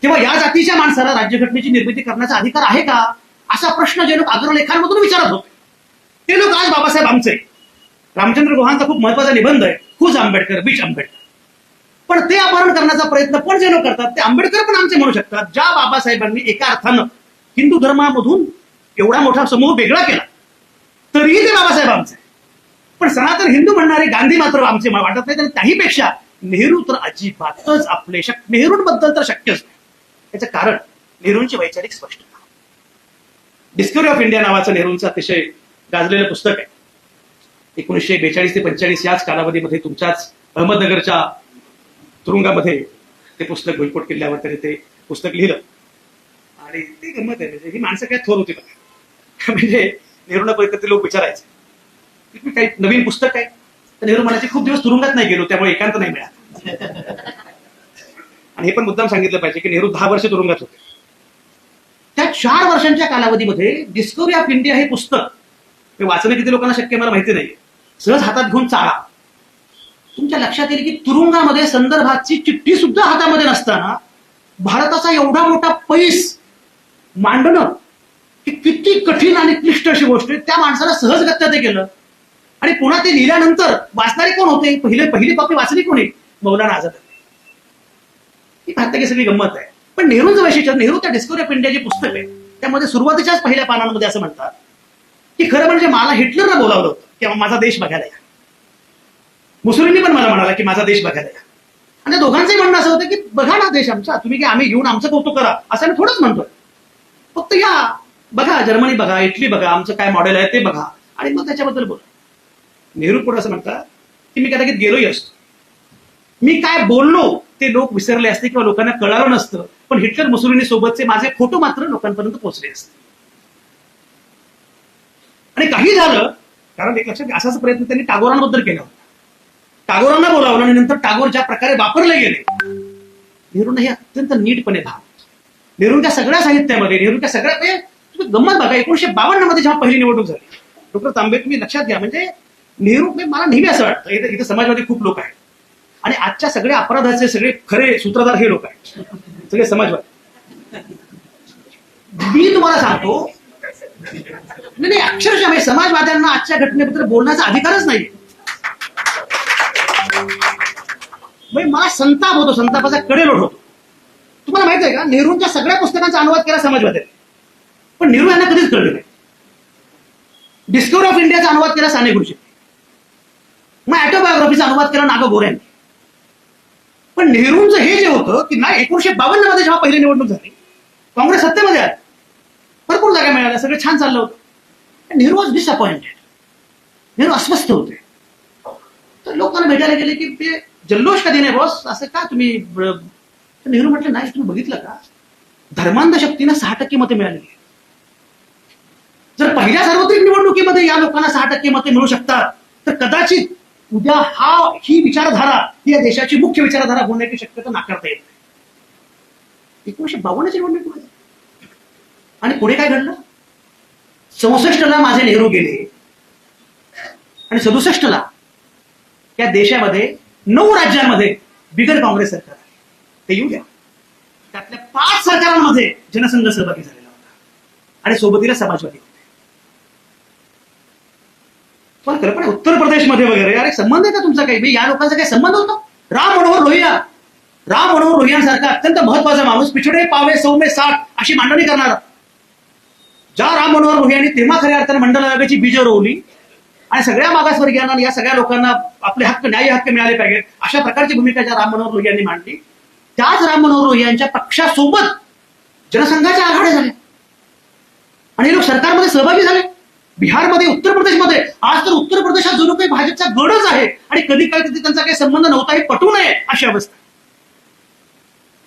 Speaker 1: तेव्हा या जातीच्या माणसाला राज्यघटनेची निर्मिती करण्याचा अधिकार आहे का, असा प्रश्न जे लोक अग्रलेखांमधून विचारत होते ते लोक आज बाबासाहेब आमचे. रामचंद्र गुहांचा खूप महत्वाचा निबंध आहे, हुज आंबेडकर बीच आंबेडकर. पण ते अपहरण करण्याचा प्रयत्न पण जे लोक करतात ते आंबेडकर पण आमचे म्हणू शकतात. ज्या बाबासाहेबांनी एका अर्थानं हिंदू धर्मामधून एवढा मोठा समूह वेगळा केला तरीही ते बाबासाहेब आमचे. पण सनातन हिंदू म्हणणारे गांधी मात्र आमचे वाटत नाही. आणि त्याहीपेक्षा नेहरू तर अजिबातच आपले, नेहरूंबद्दल तर शक्यच नाही. याचं कारण नेहरूंची वैचारिक स्पष्टता. डिस्कवरी ऑफ इंडिया नावाचं नेहरूंचं अतिशय गाजलेलं पुस्तक आहे. 1942 ते 45 याच कालावधीमध्ये तुमच्याच अहमदनगरच्या तुरुंगामध्ये ते पुस्तक, भुईकोट किल्ल्यावर त्याने ते पुस्तक लिहिलं. आणि ती गंमत आहे, म्हणजे ही माणसं काय थोर होती बघा. म्हणजे नेहरूंना परिस्थिती लोक विचारायचे काही नवीन पुस्तक आहे, तर नेहरू म्हणायचे खूप दिवस तुरुंगात नाही गेलो त्यामुळे एकांत नाही मिळाला. आणि हे पण मुद्दाम सांगितलं पाहिजे की नेहरू 10 वर्ष तुरुंगात होते. त्या 4 वर्षांच्या कालावधीमध्ये डिस्कवरी ऑफ इंडिया हे पुस्तक वाचणं किती लोकांना शक्य मला माहिती नाही, सहज हातात घेऊन चाळा. तुमच्या लक्षात येईल की तुरुंगामध्ये संदर्भाची चिठ्ठी सुद्धा हातामध्ये नसताना भारताचा एवढा मोठा पैस मांडणं ही किती कठीण आणि क्लिष्ट अशी गोष्ट आहे. त्या माणसाला सहजगत्या ते केलं. आणि पुन्हा ते लिहिल्यानंतर वाचणारे कोण होते? पहिली कॉपी वाचली कोणी? मौलाना आझाद. ही भारताची सगळी गंमत आहे. पण नेहरूंचं वैशिष्ट्य, नेहरू त्या डिस्कवरी ऑफ इंडिया जे पुस्तक आहे त्यामध्ये सुरुवातीच्याच पहिल्या पानांमध्ये असं म्हणतात की खरं म्हणजे मला हिटलरला बोलावलं होतं की माझा देश बघायला या. मुसोलिनी पण मला म्हणाला की माझा देश बघायला या. आणि दोघांचंही म्हणणं असं होतं की बघा ना देश आमचा, तुम्ही की आम्ही घेऊन आमचं कौतुक करा असं मी थोडंच म्हणतोय. फक्त या बघा, जर्मनी बघा, इटली बघा, आमचं काय मॉडेल आहे ते बघा आणि मग त्याच्याबद्दल बोला. नेहरू पुढे असं म्हणतात की मी कदाचित गेलोही असतो, मी काय बोललो ते लोक विसरले असते किंवा लोकांना कळालं नसतं, पण हिटलर मुसोलिनी सोबतचे माझे फोटो मात्र लोकांपर्यंत पोहोचले असते. आणि काही झालं, कारण एक लक्षात असाच प्रयत्न त्यांनी टागोरांबद्दल केला होता. टागोरांना बोलावलं आणि नंतर टागोर ज्या प्रकारे वापरले गेले, नेहरूंना हे अत्यंत नीटपणे भाव. नेहरूंच्या सगळ्या साहित्यामध्ये, नेहरूंच्या सगळ्या गंमत बघा. 1952 मध्ये जेव्हा पहिली निवडणूक झाली, डॉक्टर तांबे, तुम्ही लक्षात घ्या, म्हणजे नेहरू, मला नेहमी असं वाटतं इथं समाजवादी खूप लोक आहेत आणि आजच्या सगळ्या अपराधाचे सगळे खरे सूत्रधार हे लोक आहेत, सगळे समाजवादी. मी तुम्हाला सांगतो, नाही अक्षरशः म्हणजे समाजवाद्यांना आजच्या घटनेबद्दल बोलण्याचा अधिकारच नाही. मला संताप होतो, संतापाचा कडेलोट होतो. तुम्हाला माहित आहे का, नेहरूंच्या सगळ्या पुस्तकांचा अनुवाद केला समाजवाद्यांनी, पण नेहरू यांना कधीच कळलं नाही. डिस्कवरी ऑफ इंडियाचा अनुवाद केला साने गुरुजी, मग ऑटोबायोग्राफीचा अनुवाद केला नागा गोऱ्यांनी. पण नेहरूंचं हे जे होतं की नाही 1952 मध्ये जेव्हा पहिली निवडणूक झाली, काँग्रेस सत्तेमध्ये आली, भरपूर जागा मिळाल्या, सगळं छान चाललं होतं. Nehru was disappointed. नेहरू अस्वस्थ होते. तर लोकांना भेटायला गेले की ते जल्लोष कधी नाही बॉस, असं का तुम्ही. नेहरू म्हटलं नाही, तुम्ही बघितलं का, धर्मांध शक्तीनं 6% मतं मिळालेली. जर पहिल्या सार्वत्रिक निवडणुकीमध्ये या लोकांना 6% मतं मिळू शकतात, तर कदाचित उद्या ही विचारधारा ही या देशाची मुख्य विचारधारा होण्याची शक्यता नाकारता येत नाही. 1952च्या निवडणुकीमध्ये. आणि पुढे काय घडलं, 64ला माझे नेहरू गेले आणि 67ला या देशामध्ये 9 राज्यांमध्ये बिगर काँग्रेस सरकार आहे. ते येऊ द्या. त्यातल्या 5 सरकारांमध्ये जनसंघ सहभागी झालेला होता आणि सोबतीला समाजवादी होते. पण कल्पना उत्तर प्रदेशमध्ये वगैरे, अरे संबंध आहे का तुमचा काही, या लोकांचा काही संबंध होता. राम मनोहर लोहियांसारखा अत्यंत महत्वाचा माणूस, पिछडे पावे 100 में 60 अशी मांडणी करणारा, ज्या राम मनोहर लोहियांनी तेव्हा खऱ्या अर्थाने मंडल आयोगाची बीज रोवली आणि सगळ्या मागासवर्गीयांना, या सगळ्या लोकांना आपले हक्क, न्याय हक्क मिळाले पाहिजेत, अशा प्रकारची भूमिका ज्या राम मनोहर लोहियांनी मांडली, त्याच राम मनोहर लोहियांच्या पक्षासोबत जनसंघाच्या आघाड्या झाल्या आणि हे लोक सरकारमध्ये सहभागी झाले. बिहारमध्ये, उत्तर प्रदेशमध्ये. आज तर उत्तर प्रदेशात जो काही भाजपचा गडच आहे आणि कधी कधी त्यांचा काही संबंध नव्हता हे पटू नये अशी अवस्था.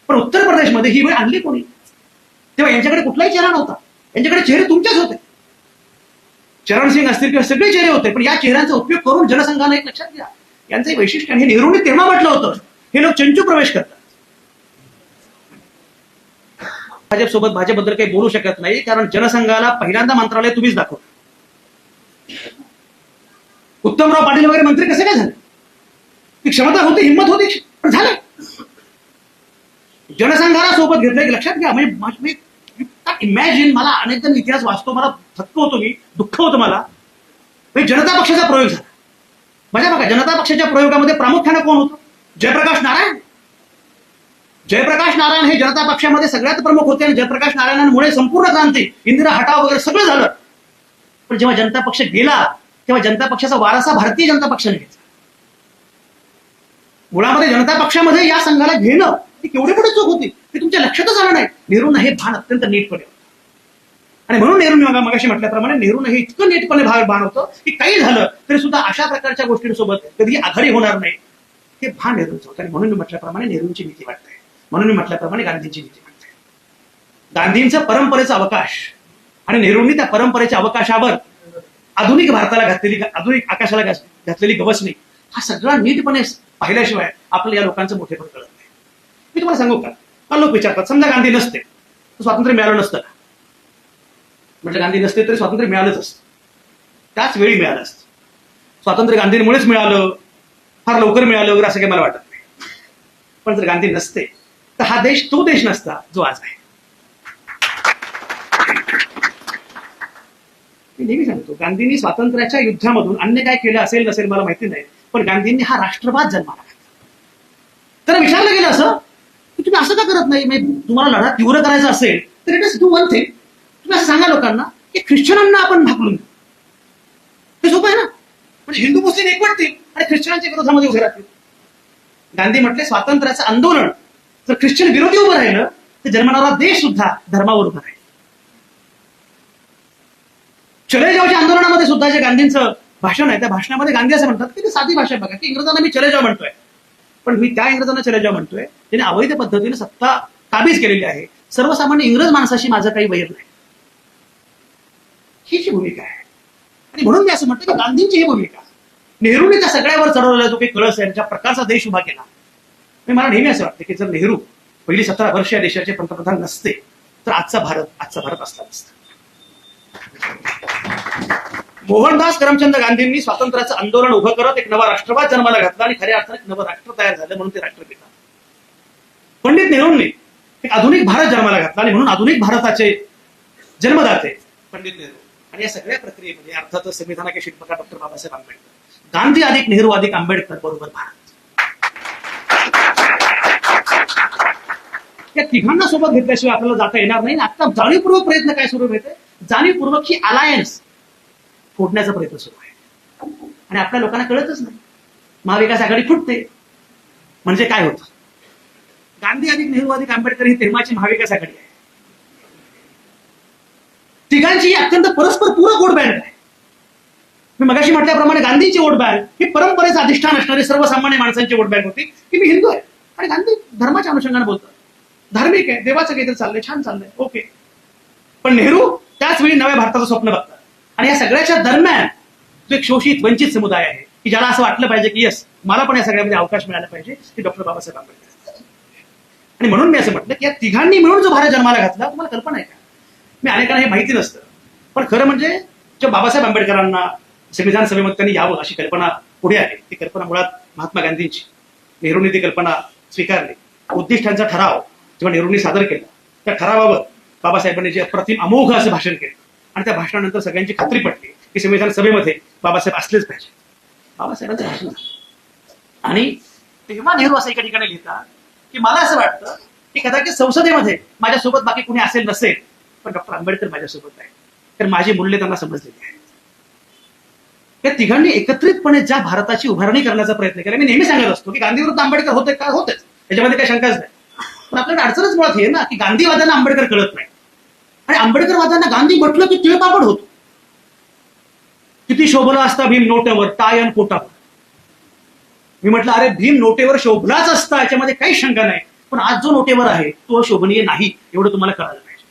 Speaker 1: पण उत्तर प्रदेशमध्ये ही वेळ आणली कोणी, तेव्हा यांच्याकडे कुठलाही चेहरा नव्हता. यांच्याकडे चेहरे तुमचेच होते, चरण सिंग असतील किंवा सगळे चेहरे होते. पण या चेहऱ्यांचा उपयोग करून जनसंघाने एक लक्षात घ्या, यांचं वैशिष्ट्य, आणि हे नेहरूंनी तेव्हा म्हटलं होतं, हे लोक चंचू प्रवेश करतात. भाजपबद्दल काही बोलू शकत नाही, कारण जनसंघाला पहिल्यांदा मंत्रालय तुम्हीच दाखवलं. उत्तमराव पाटील वगैरे मंत्री कसे काय झाले, ती क्षमता होती, हिंमत होती, पण झालं. जनसंघाला सोबत घेतलं की लक्षात घ्या. म्हणजे इमॅजिन, मला अनेकदा इतिहास वाचतो, मला थक्क होतो, मी दुःख होतं मला. जनता पक्षाचा प्रयोग झाला. माझ्या बघा, जनता पक्षाच्या प्रयोगामध्ये प्रामुख्याने कोण होतं, जयप्रकाश नारायण. जयप्रकाश नारायण हे जनता पक्षामध्ये सगळ्यात प्रमुख होते आणि जयप्रकाश नारायणांमुळे संपूर्ण क्रांती, इंदिरा हटाव वगैरे सगळं झालं. पण जेव्हा जनता पक्ष गेला तेव्हा जनता पक्षाचा वारसा भारतीय जनता पक्षाने घेतला. मुळामध्ये जनता पक्षामध्ये या संघाला घेणं ही केवढी मोठी चूक होती, हे तुमच्या लक्षातच आलं नाही. नेहरूंना हे भान अत्यंत नीटपणे होतं आणि म्हणून नेहरूंनी मगाशी म्हटल्याप्रमाणे नेहरूंना हे इतकं नीटपणे भान होतं की काही झालं तरी सुद्धा अशा प्रकारच्या गोष्टींसोबत कधी आघाडी होणार नाही, हे भान नेहरूंचं होतं. आणि म्हणून मी म्हटल्याप्रमाणे नेहरूंची नीती वाटते, म्हणून मी म्हटल्याप्रमाणे गांधींची नीती वाटते. गांधींचं परंपरेचा अवकाश आणि नेहरूंनी त्या परंपरेच्या अवकाशावर आधुनिक भारताला घातलेली, आधुनिक आकाशाला घातलेली गवसणी, हा सगळा नीटपणे पाहिल्याशिवाय आपल्याला या लोकांचं मोठेपण कळत नाही. मी तुम्हाला सांगू का, लोक विचारतात समजा गांधी नसते तर स्वातंत्र्य मिळालं नसतं का. म्हटलं गांधी नसते तरी स्वातंत्र्य मिळालंच असतं, त्याच वेळी मिळालं असतं. स्वातंत्र्य गांधींमुळेच मिळालं, फार लवकर मिळालं वगैरे असं काही मला वाटत नाही. पण जर गांधी नसते तर हा देश तो देश नसता जो आज आहे. मी नेहमी सांगतो, गांधींनी स्वातंत्र्याच्या युद्धामधून अन्य काय केलं असेल नसेल मला माहिती नाही, पण गांधींनी हा राष्ट्रवाद जन्माला घातला. तर विचारलं गेलं असं की तुम्ही असं का करत नाही, तुम्हाला लढा तीव्र करायचा असेल तर it is do one thing, तुम्ही असं सांगा लोकांना की ख्रिश्चनांना आपण भाकलून देऊ. हे सोपं आहे ना, म्हणजे हिंदू मुस्लिम एकवटतील आणि ख्रिश्चनांच्या विरोधामध्ये उभे राहतील. गांधी म्हटले स्वातंत्र्याचं आंदोलन जर ख्रिश्चन विरोधी उभं राहिलं तर जन्मणारा देश सुद्धा धर्मावर उभं राहील. चले जावच्या आंदोलनामध्ये सुद्धा जे गांधींचं भाषण आहे त्या भाषणामध्ये गांधी असं म्हणतात की ती साधी भाषा बघा की इंग्रजांना मी चले जाव म्हणतोय, पण मी त्या इंग्रजांना चले जाव म्हणतोय त्याने अवैध पद्धतीने सत्ता काबीज केलेली आहे, सर्वसामान्य इंग्रज माणसाशी माझं काही वैर नाही, ही जी भूमिका आहे. आणि म्हणून मी असं म्हणतो की गांधींची ही भूमिका, नेहरूंनी त्या सगळ्यावर चढवलेला जो काही कळस आहे ज्या प्रकारचा देश उभा केला, मला नेहमी असं वाटतं की जर नेहरू पहिली 17 वर्ष या देशाचे पंतप्रधान नसते तर आजचा भारत असला नसता. मोहनदास करमचंद गांधींनी स्वातंत्र्याचं आंदोलन उभं करत एक नवा राष्ट्रवाद जन्माला घातला आणि खऱ्या अर्थाने नवं राष्ट्र तयार झालं, म्हणून ते राष्ट्रपिता. पंडित नेहरूंनी एक आधुनिक भारत जन्माला घातला आणि म्हणून आधुनिक भारताचे जन्मदाते पंडित नेहरू. आणि या सगळ्या प्रक्रियेमध्ये अर्थातच संविधानाचे शिल्पकार डॉक्टर बाबासाहेब आंबेडकर, गांधी अधिक नेहरू अधिक आंबेडकर बरोबर भारत, या तिघांना सोबत घेतल्याशिवाय आपल्याला जाता येणार नाही. आता जाणीवपूर्वक प्रयत्न काय सुरू होते, जाणीवपूर्वक ही अलायन्स फोडण्याचा प्रयत्न सुरू आहे आणि आपल्या लोकांना कळतच नाही. महाविकास आघाडी फुटते म्हणजे काय होतं, गांधी अधिक नेहरू अधिक आंबेडकर ही तेव्हाची महाविकास आघाडी आहे. तिघांची अत्यंत परस्पर पूरक वोट बँक आहे. मी मगाशी म्हटल्याप्रमाणे गांधीची वोट बँक ही परंपरेचं अधिष्ठान असणारी सर्वसामान्य माणसांची वोट बँक होती की मी हिंदू आहे आणि गांधी धर्माच्या अनुषंगाने बोलतात, धार्मिक आहे, देवाचं काहीतरी चाललंय, छान चाललंय, ओके. पण नेहरू त्याच वेळी नव्या भारताचं स्वप्न बघतात आणि या सगळ्याच्या दरम्यान जो एक शोषित वंचित समुदाय आहे की ज्याला असं वाटलं पाहिजे की यस मला पण या सगळ्यामध्ये अवकाश मिळाला पाहिजे, की डॉक्टर बाबासाहेब आंबेडकर. आणि म्हणून मी असं म्हटलं की या तिघांनी मिळून जो भारत जन्माला घातला, तुम्हाला कल्पना आहे का? मी अनेकांना हे माहिती नसतं, पण खरं म्हणजे जेव्हा बाबासाहेब आंबेडकरांना संविधान सभेमध्ये त्यांनी यावं अशी कल्पना पुढे आली, ती कल्पना मुळात महात्मा गांधींची. नेहरूंनी ती कल्पना स्वीकारली. उद्दिष्टांचा ठराव जेव्हा नेहरूंनी सादर केला, त्या ठरावावर बाबासाहेबांनी जे अप्रतिम अमोघ असं भाषण केलं आणि त्या भाषणानंतर सगळ्यांची खात्री पटली की संविधान सभेमध्ये बाबासाहेब असलेच पाहिजे. बाबासाहेबांचं भाषण आणि तेव्हा नेहरू असं एका ठिकाणी लिहितात की मला असं वाटतं की कदाचित संसदेमध्ये माझ्यासोबत बाकी कुणी असेल नसेल, पण डॉक्टर आंबेडकर माझ्यासोबत आहे, तर माझी मूल्य त्यांना समजलेली आहेत. या तिघांनी एकत्रितपणे ज्या भारताची उभारणी करण्याचा प्रयत्न केला. मी नेहमी सांगत असतो की गांधी विरुद्ध आंबेडकर होते का, होतेच, त्याच्यामध्ये काही शंकाच नाही. पण आपल्याकडे अडचणच मुळात हे ना की गांधीवाद्यांना आंबेडकर कळत नाही आणि आंबेडकरवाद्यांना गांधी म्हटलं की तिळपापड होतो. किती शोभला असता भीम नोटेवर टाय आणि पोटावर. मी म्हटलं अरे भीम नोटेवर शोभलाच असता, याच्यामध्ये काही शंका नाही, पण आज जो नोटेवर आहे तो शोभनीय नाही, एवढं तुम्हाला कळायला पाहिजे.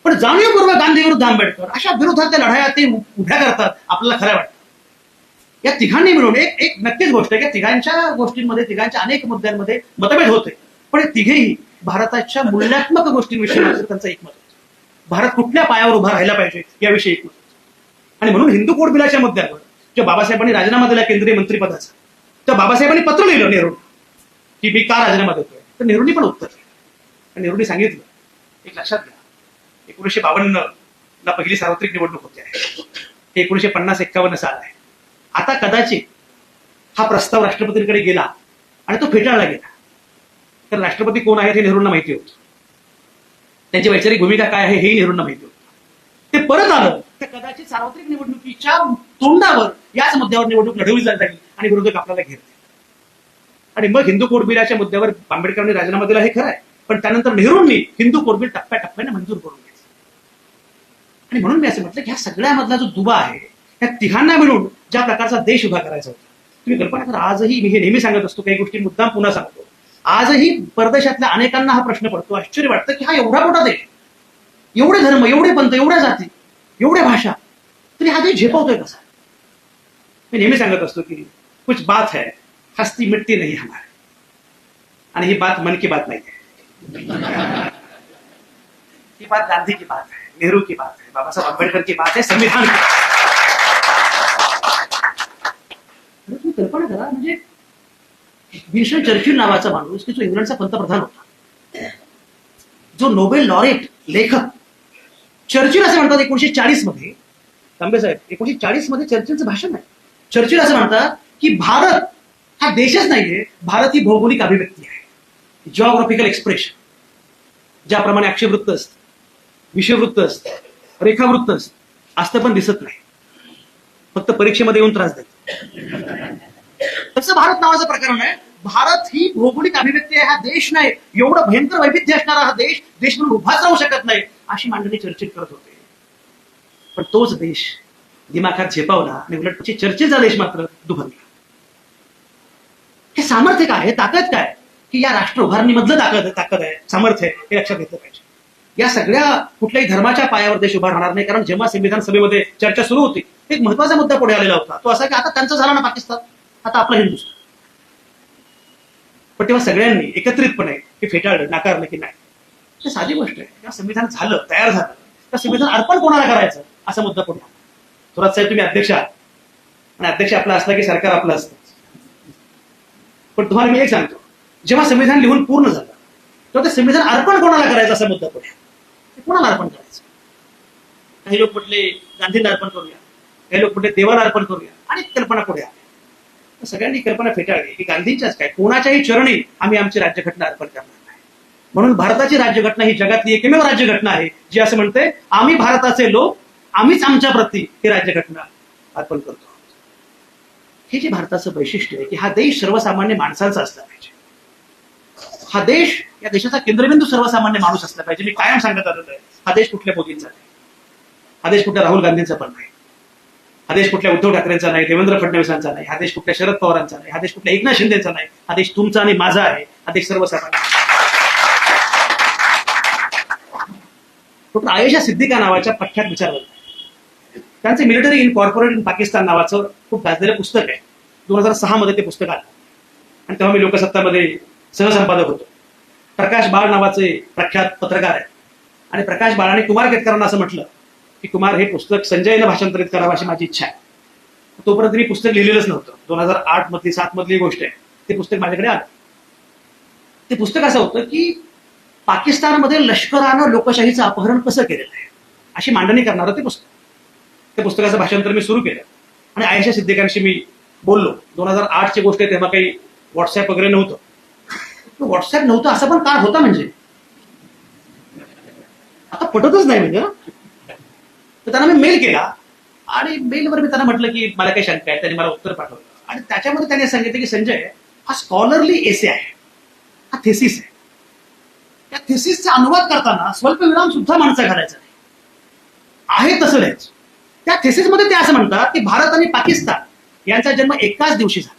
Speaker 1: पण जाणीवपूर्वक गांधी विरुद्ध आंबेडकर अशा विरोधातल्या लढाया ते उभ्या करतात, आपल्याला खरं वाटतं. या तिघांनी मिळून एक नक्कीच गोष्ट आहे की तिघांच्या गोष्टींमध्ये, तिघांच्या अनेक मुद्द्यांमध्ये मतभेद होते, पण तिघेही भारताच्या मूल्यात्मक गोष्टींविषयी मात्र त्यांचं एकमत होतं. भारत कुठल्या पायावर उभा राहिला पाहिजे याविषयी एकमत होतं. आणि म्हणून हिंदू कोड बिलाच्या मुद्द्यावर जो बाबासाहेबांनी राजीनामा दिला केंद्रीय मंत्रिपदाचा, तर बाबासाहेबांनी पत्र लिहिलं नेहरू की मी का राजीनामा देतोय, तर नेहरूंनी पण उत्तर दिलं. नेहरूंनी सांगितलं, एक लक्षात घ्या, 1952 ला पहिली सार्वत्रिक निवडणूक होते आहे, 1950-51 साल आहे. आता कदाचित हा प्रस्ताव राष्ट्रपतींकडे गेला आणि तो फेटाळला गेला, तर राष्ट्रपती कोण आहेत हे नेहरूंना माहिती होतं, त्यांची वैचारिक भूमिका काय आहे हेही नेहरूंना माहिती होतं. ते परत आलं तर कदाचित सार्वत्रिक निवडणुकीच्या तोंडावर याच मुद्द्यावर निवडणूक लढवली जात राहील आणि विरोधक आपल्याला घेरते. आणि मग हिंदू कोड बिलाच्या मुद्द्यावर आंबेडकरांनी राजीनामा दिला हे खरं आहे, पण त्यानंतर नेहरूंनी हिंदू कोड बिल टप्प्याटप्प्याने मंजूर करून घेतलं. आणि म्हणून मी असं म्हटलं की ह्या सगळ्यामधला जो दुवा आहे, या तिघांना मिळून ज्या प्रकारचा देश उभा करायचा होता, तुम्ही कल्पना करा. आजही मी हे नेहमी सांगत असतो, काही गोष्टी मुद्दाम पुन्हा सांगतो, आजही परदेशातल्या अनेकांना हा प्रश्न पडतो, आश्चर्य वाटतं की हा एवढा मोठा देश, एवढे धर्म, एवढे पंथ, एवढ्या जाती, एवढ्या भाषा, तरी हा देश झेपवतोय कसा. मी नेहमी सांगत असतो की कुछ बात है हस्ती मिटती नाही हमारे, आणि ही बात मन की बात नाही है, ही बात गांधी की बात है, नेहरू की बात है, बाबा साहब आंबेडकर की बात है, संविधान की. तुम्ही कल्पना करा, म्हणजे विन्स्टन चर्चिल नावाचा माणूस की जो इंग्लंडचा पंतप्रधान होता, जो नोबेल लॉरेट लेखक, चर्चिल असं म्हणतात 1940 मध्ये, तांबे साहेब 1940 मध्ये चर्चिलचं भाषण आहे. चर्चिल असं म्हणतात की भारत हा देशच नाहीये, भारत ही भौगोलिक अभिव्यक्ती आहे, जिओग्राफिकल एक्सप्रेशन. ज्याप्रमाणे अक्षवृत्त असतं, विषयवृत्त असतं, रेखावृत्त असतं, असतं पण दिसत नाही, फक्त परीक्षेमध्ये येऊन त्रास देत, तसं भारत नावाचं प्रकरण आहे. भारत ही भौगोलिक अभिव्यक्ती आहे, हा देश नाही, एवढं भयंकर वैविध्य असणारा हा देश म्हणून उभाच राहू शकत नाही, अशी मांडणी चर्चिल करत होते. पण तोच देश दिमाखात झेपावला आणि उलट चर्चेचा देश मात्र दुभरला. हे सामर्थ्य काय आहे, ताकद काय, की या राष्ट्र उभारणीमधलं ताकद आहे, सामर्थ्य आहे, हे लक्षात घेतलं पाहिजे. या सगळ्या कुठल्याही धर्माच्या पायावर देश उभा राहणार नाही, कारण जेव्हा संविधान सभेमध्ये चर्चा सुरू होती, एक महत्वाचा मुद्दा पुढे आलेला होता, तो असा की आता त्यांचं झालं ना पाकिस्तान, आता आपला हिंदुस्थान. पण तेव्हा सगळ्यांनी एकत्रितपणे हे फेटाळलं, नाकारलं की नाही, ते साधी गोष्ट आहे. जेव्हा संविधान झालं, तयार झालं, तर संविधान अर्पण कोणाला करायचं असा मुद्दा पुढे आला. थोरात साहेब तुम्ही अध्यक्ष आहात, आणि अध्यक्ष आपला असला की सरकार आपलं असतं. पण तुम्हाला मी एक सांगतो, जेव्हा संविधान लिहून पूर्ण झालं तेव्हा ते संविधान अर्पण कोणाला करायचं असा मुद्दा पुढे आला. कोणाला अर्पण करायचं? काही लोक म्हटले गांधींना अर्पण करूया, काही लोक म्हटले देवाला अर्पण करूया, आणि कल्पना पुढे आली. सगळ्यांनी कल्पना फेटाळली की गांधींच्याच काय, कोणाच्याही चरणी आम्ही आमची राज्यघटना अर्पण करणार नाही. म्हणून भारताची राज्यघटना ही जगातली एकमेव राज्यघटना आहे जी असं म्हणते, आम्ही भारताचे लोक, आम्हीच आमच्या प्रती ही राज्यघटना अर्पण करतो. हे जे भारताचं वैशिष्ट्य आहे की हा देश सर्वसामान्य माणसांचा असला पाहिजे. हा देश, या देशाचा केंद्रबिंदू सर्वसामान्य माणूस असला पाहिजे. मी कायम सांगत आलो आहे, हा देश कुठल्या मोदींचा नाही, हा देश कुठल्या राहुल गांधींचा पण नाही, हा देश कुठल्या उद्धव ठाकरेंचा नाही, देवेंद्र फडणवीसांचा नाही, हा देश कुठल्या शरद पवारांचा नाही, हा देश कुठल्या एकनाथ शिंदेचा नाही, हा देश तुमचा आणि माझा आहे, हा देश सर्वसामान्य. डॉक्टर आयेशा सिद्दीका नावाच्या प्रख्यात विचारवंत, त्यांचे military in corporate in Pakistan नावाचं खूप गाजलेलं पुस्तक आहे. 2006 मध्ये ते पुस्तक आलं आणि तेव्हा मी लोकसत्तामध्ये सहसंपादक होतो. प्रकाश बाळ नावाचे प्रख्यात पत्रकार आहेत आणि प्रकाश बाळाने कुमार केतकरांना असं म्हटलं की कुमार, हे पुस्तक संजयनं भाषांतरित करावं अशी माझी इच्छा आहे. तोपर्यंत मी पुस्तक लिहिलेलंच नव्हतं. 2008 मधली 7 मधली गोष्ट आहे. ते पुस्तक माझ्याकडे आलं. ते पुस्तक असं होतं की पाकिस्तानमध्ये लष्करानं लोकशाहीचं अपहरण कसं केलेलं आहे अशी मांडणी करणारं ते पुस्तक. त्या पुस्तकाचं भाषांतर मी सुरू केलं आणि आयेशा सिद्दीकांशी मी बोललो. 2008ची गोष्ट आहे, तेव्हा काही व्हॉट्सअप वगैरे नव्हतं. व्हॉट्सअप नव्हतं असं पण काळ होता, म्हणजे आता पटतच नाही म्हणजे. तर त्यांना मी मेल केला आणि मेलवर मी त्यांना म्हटलं की मला काही शंका आहे. त्यांनी मला उत्तर पाठवलं आणि त्याच्यामध्ये त्यांनी सांगितलं की संजय, हा स्कॉलरली एसे आहे, हा थेसिस आहे. त्या थेसिसचा अनुवाद करताना स्वल्पविराम सुद्धा माणसं घालायचा नाही, आहे तसं लिहायचं. त्या थेसिसमध्ये ते असं म्हणतात की भारत आणि पाकिस्तान यांचा जन्म एकाच दिवशी झाला,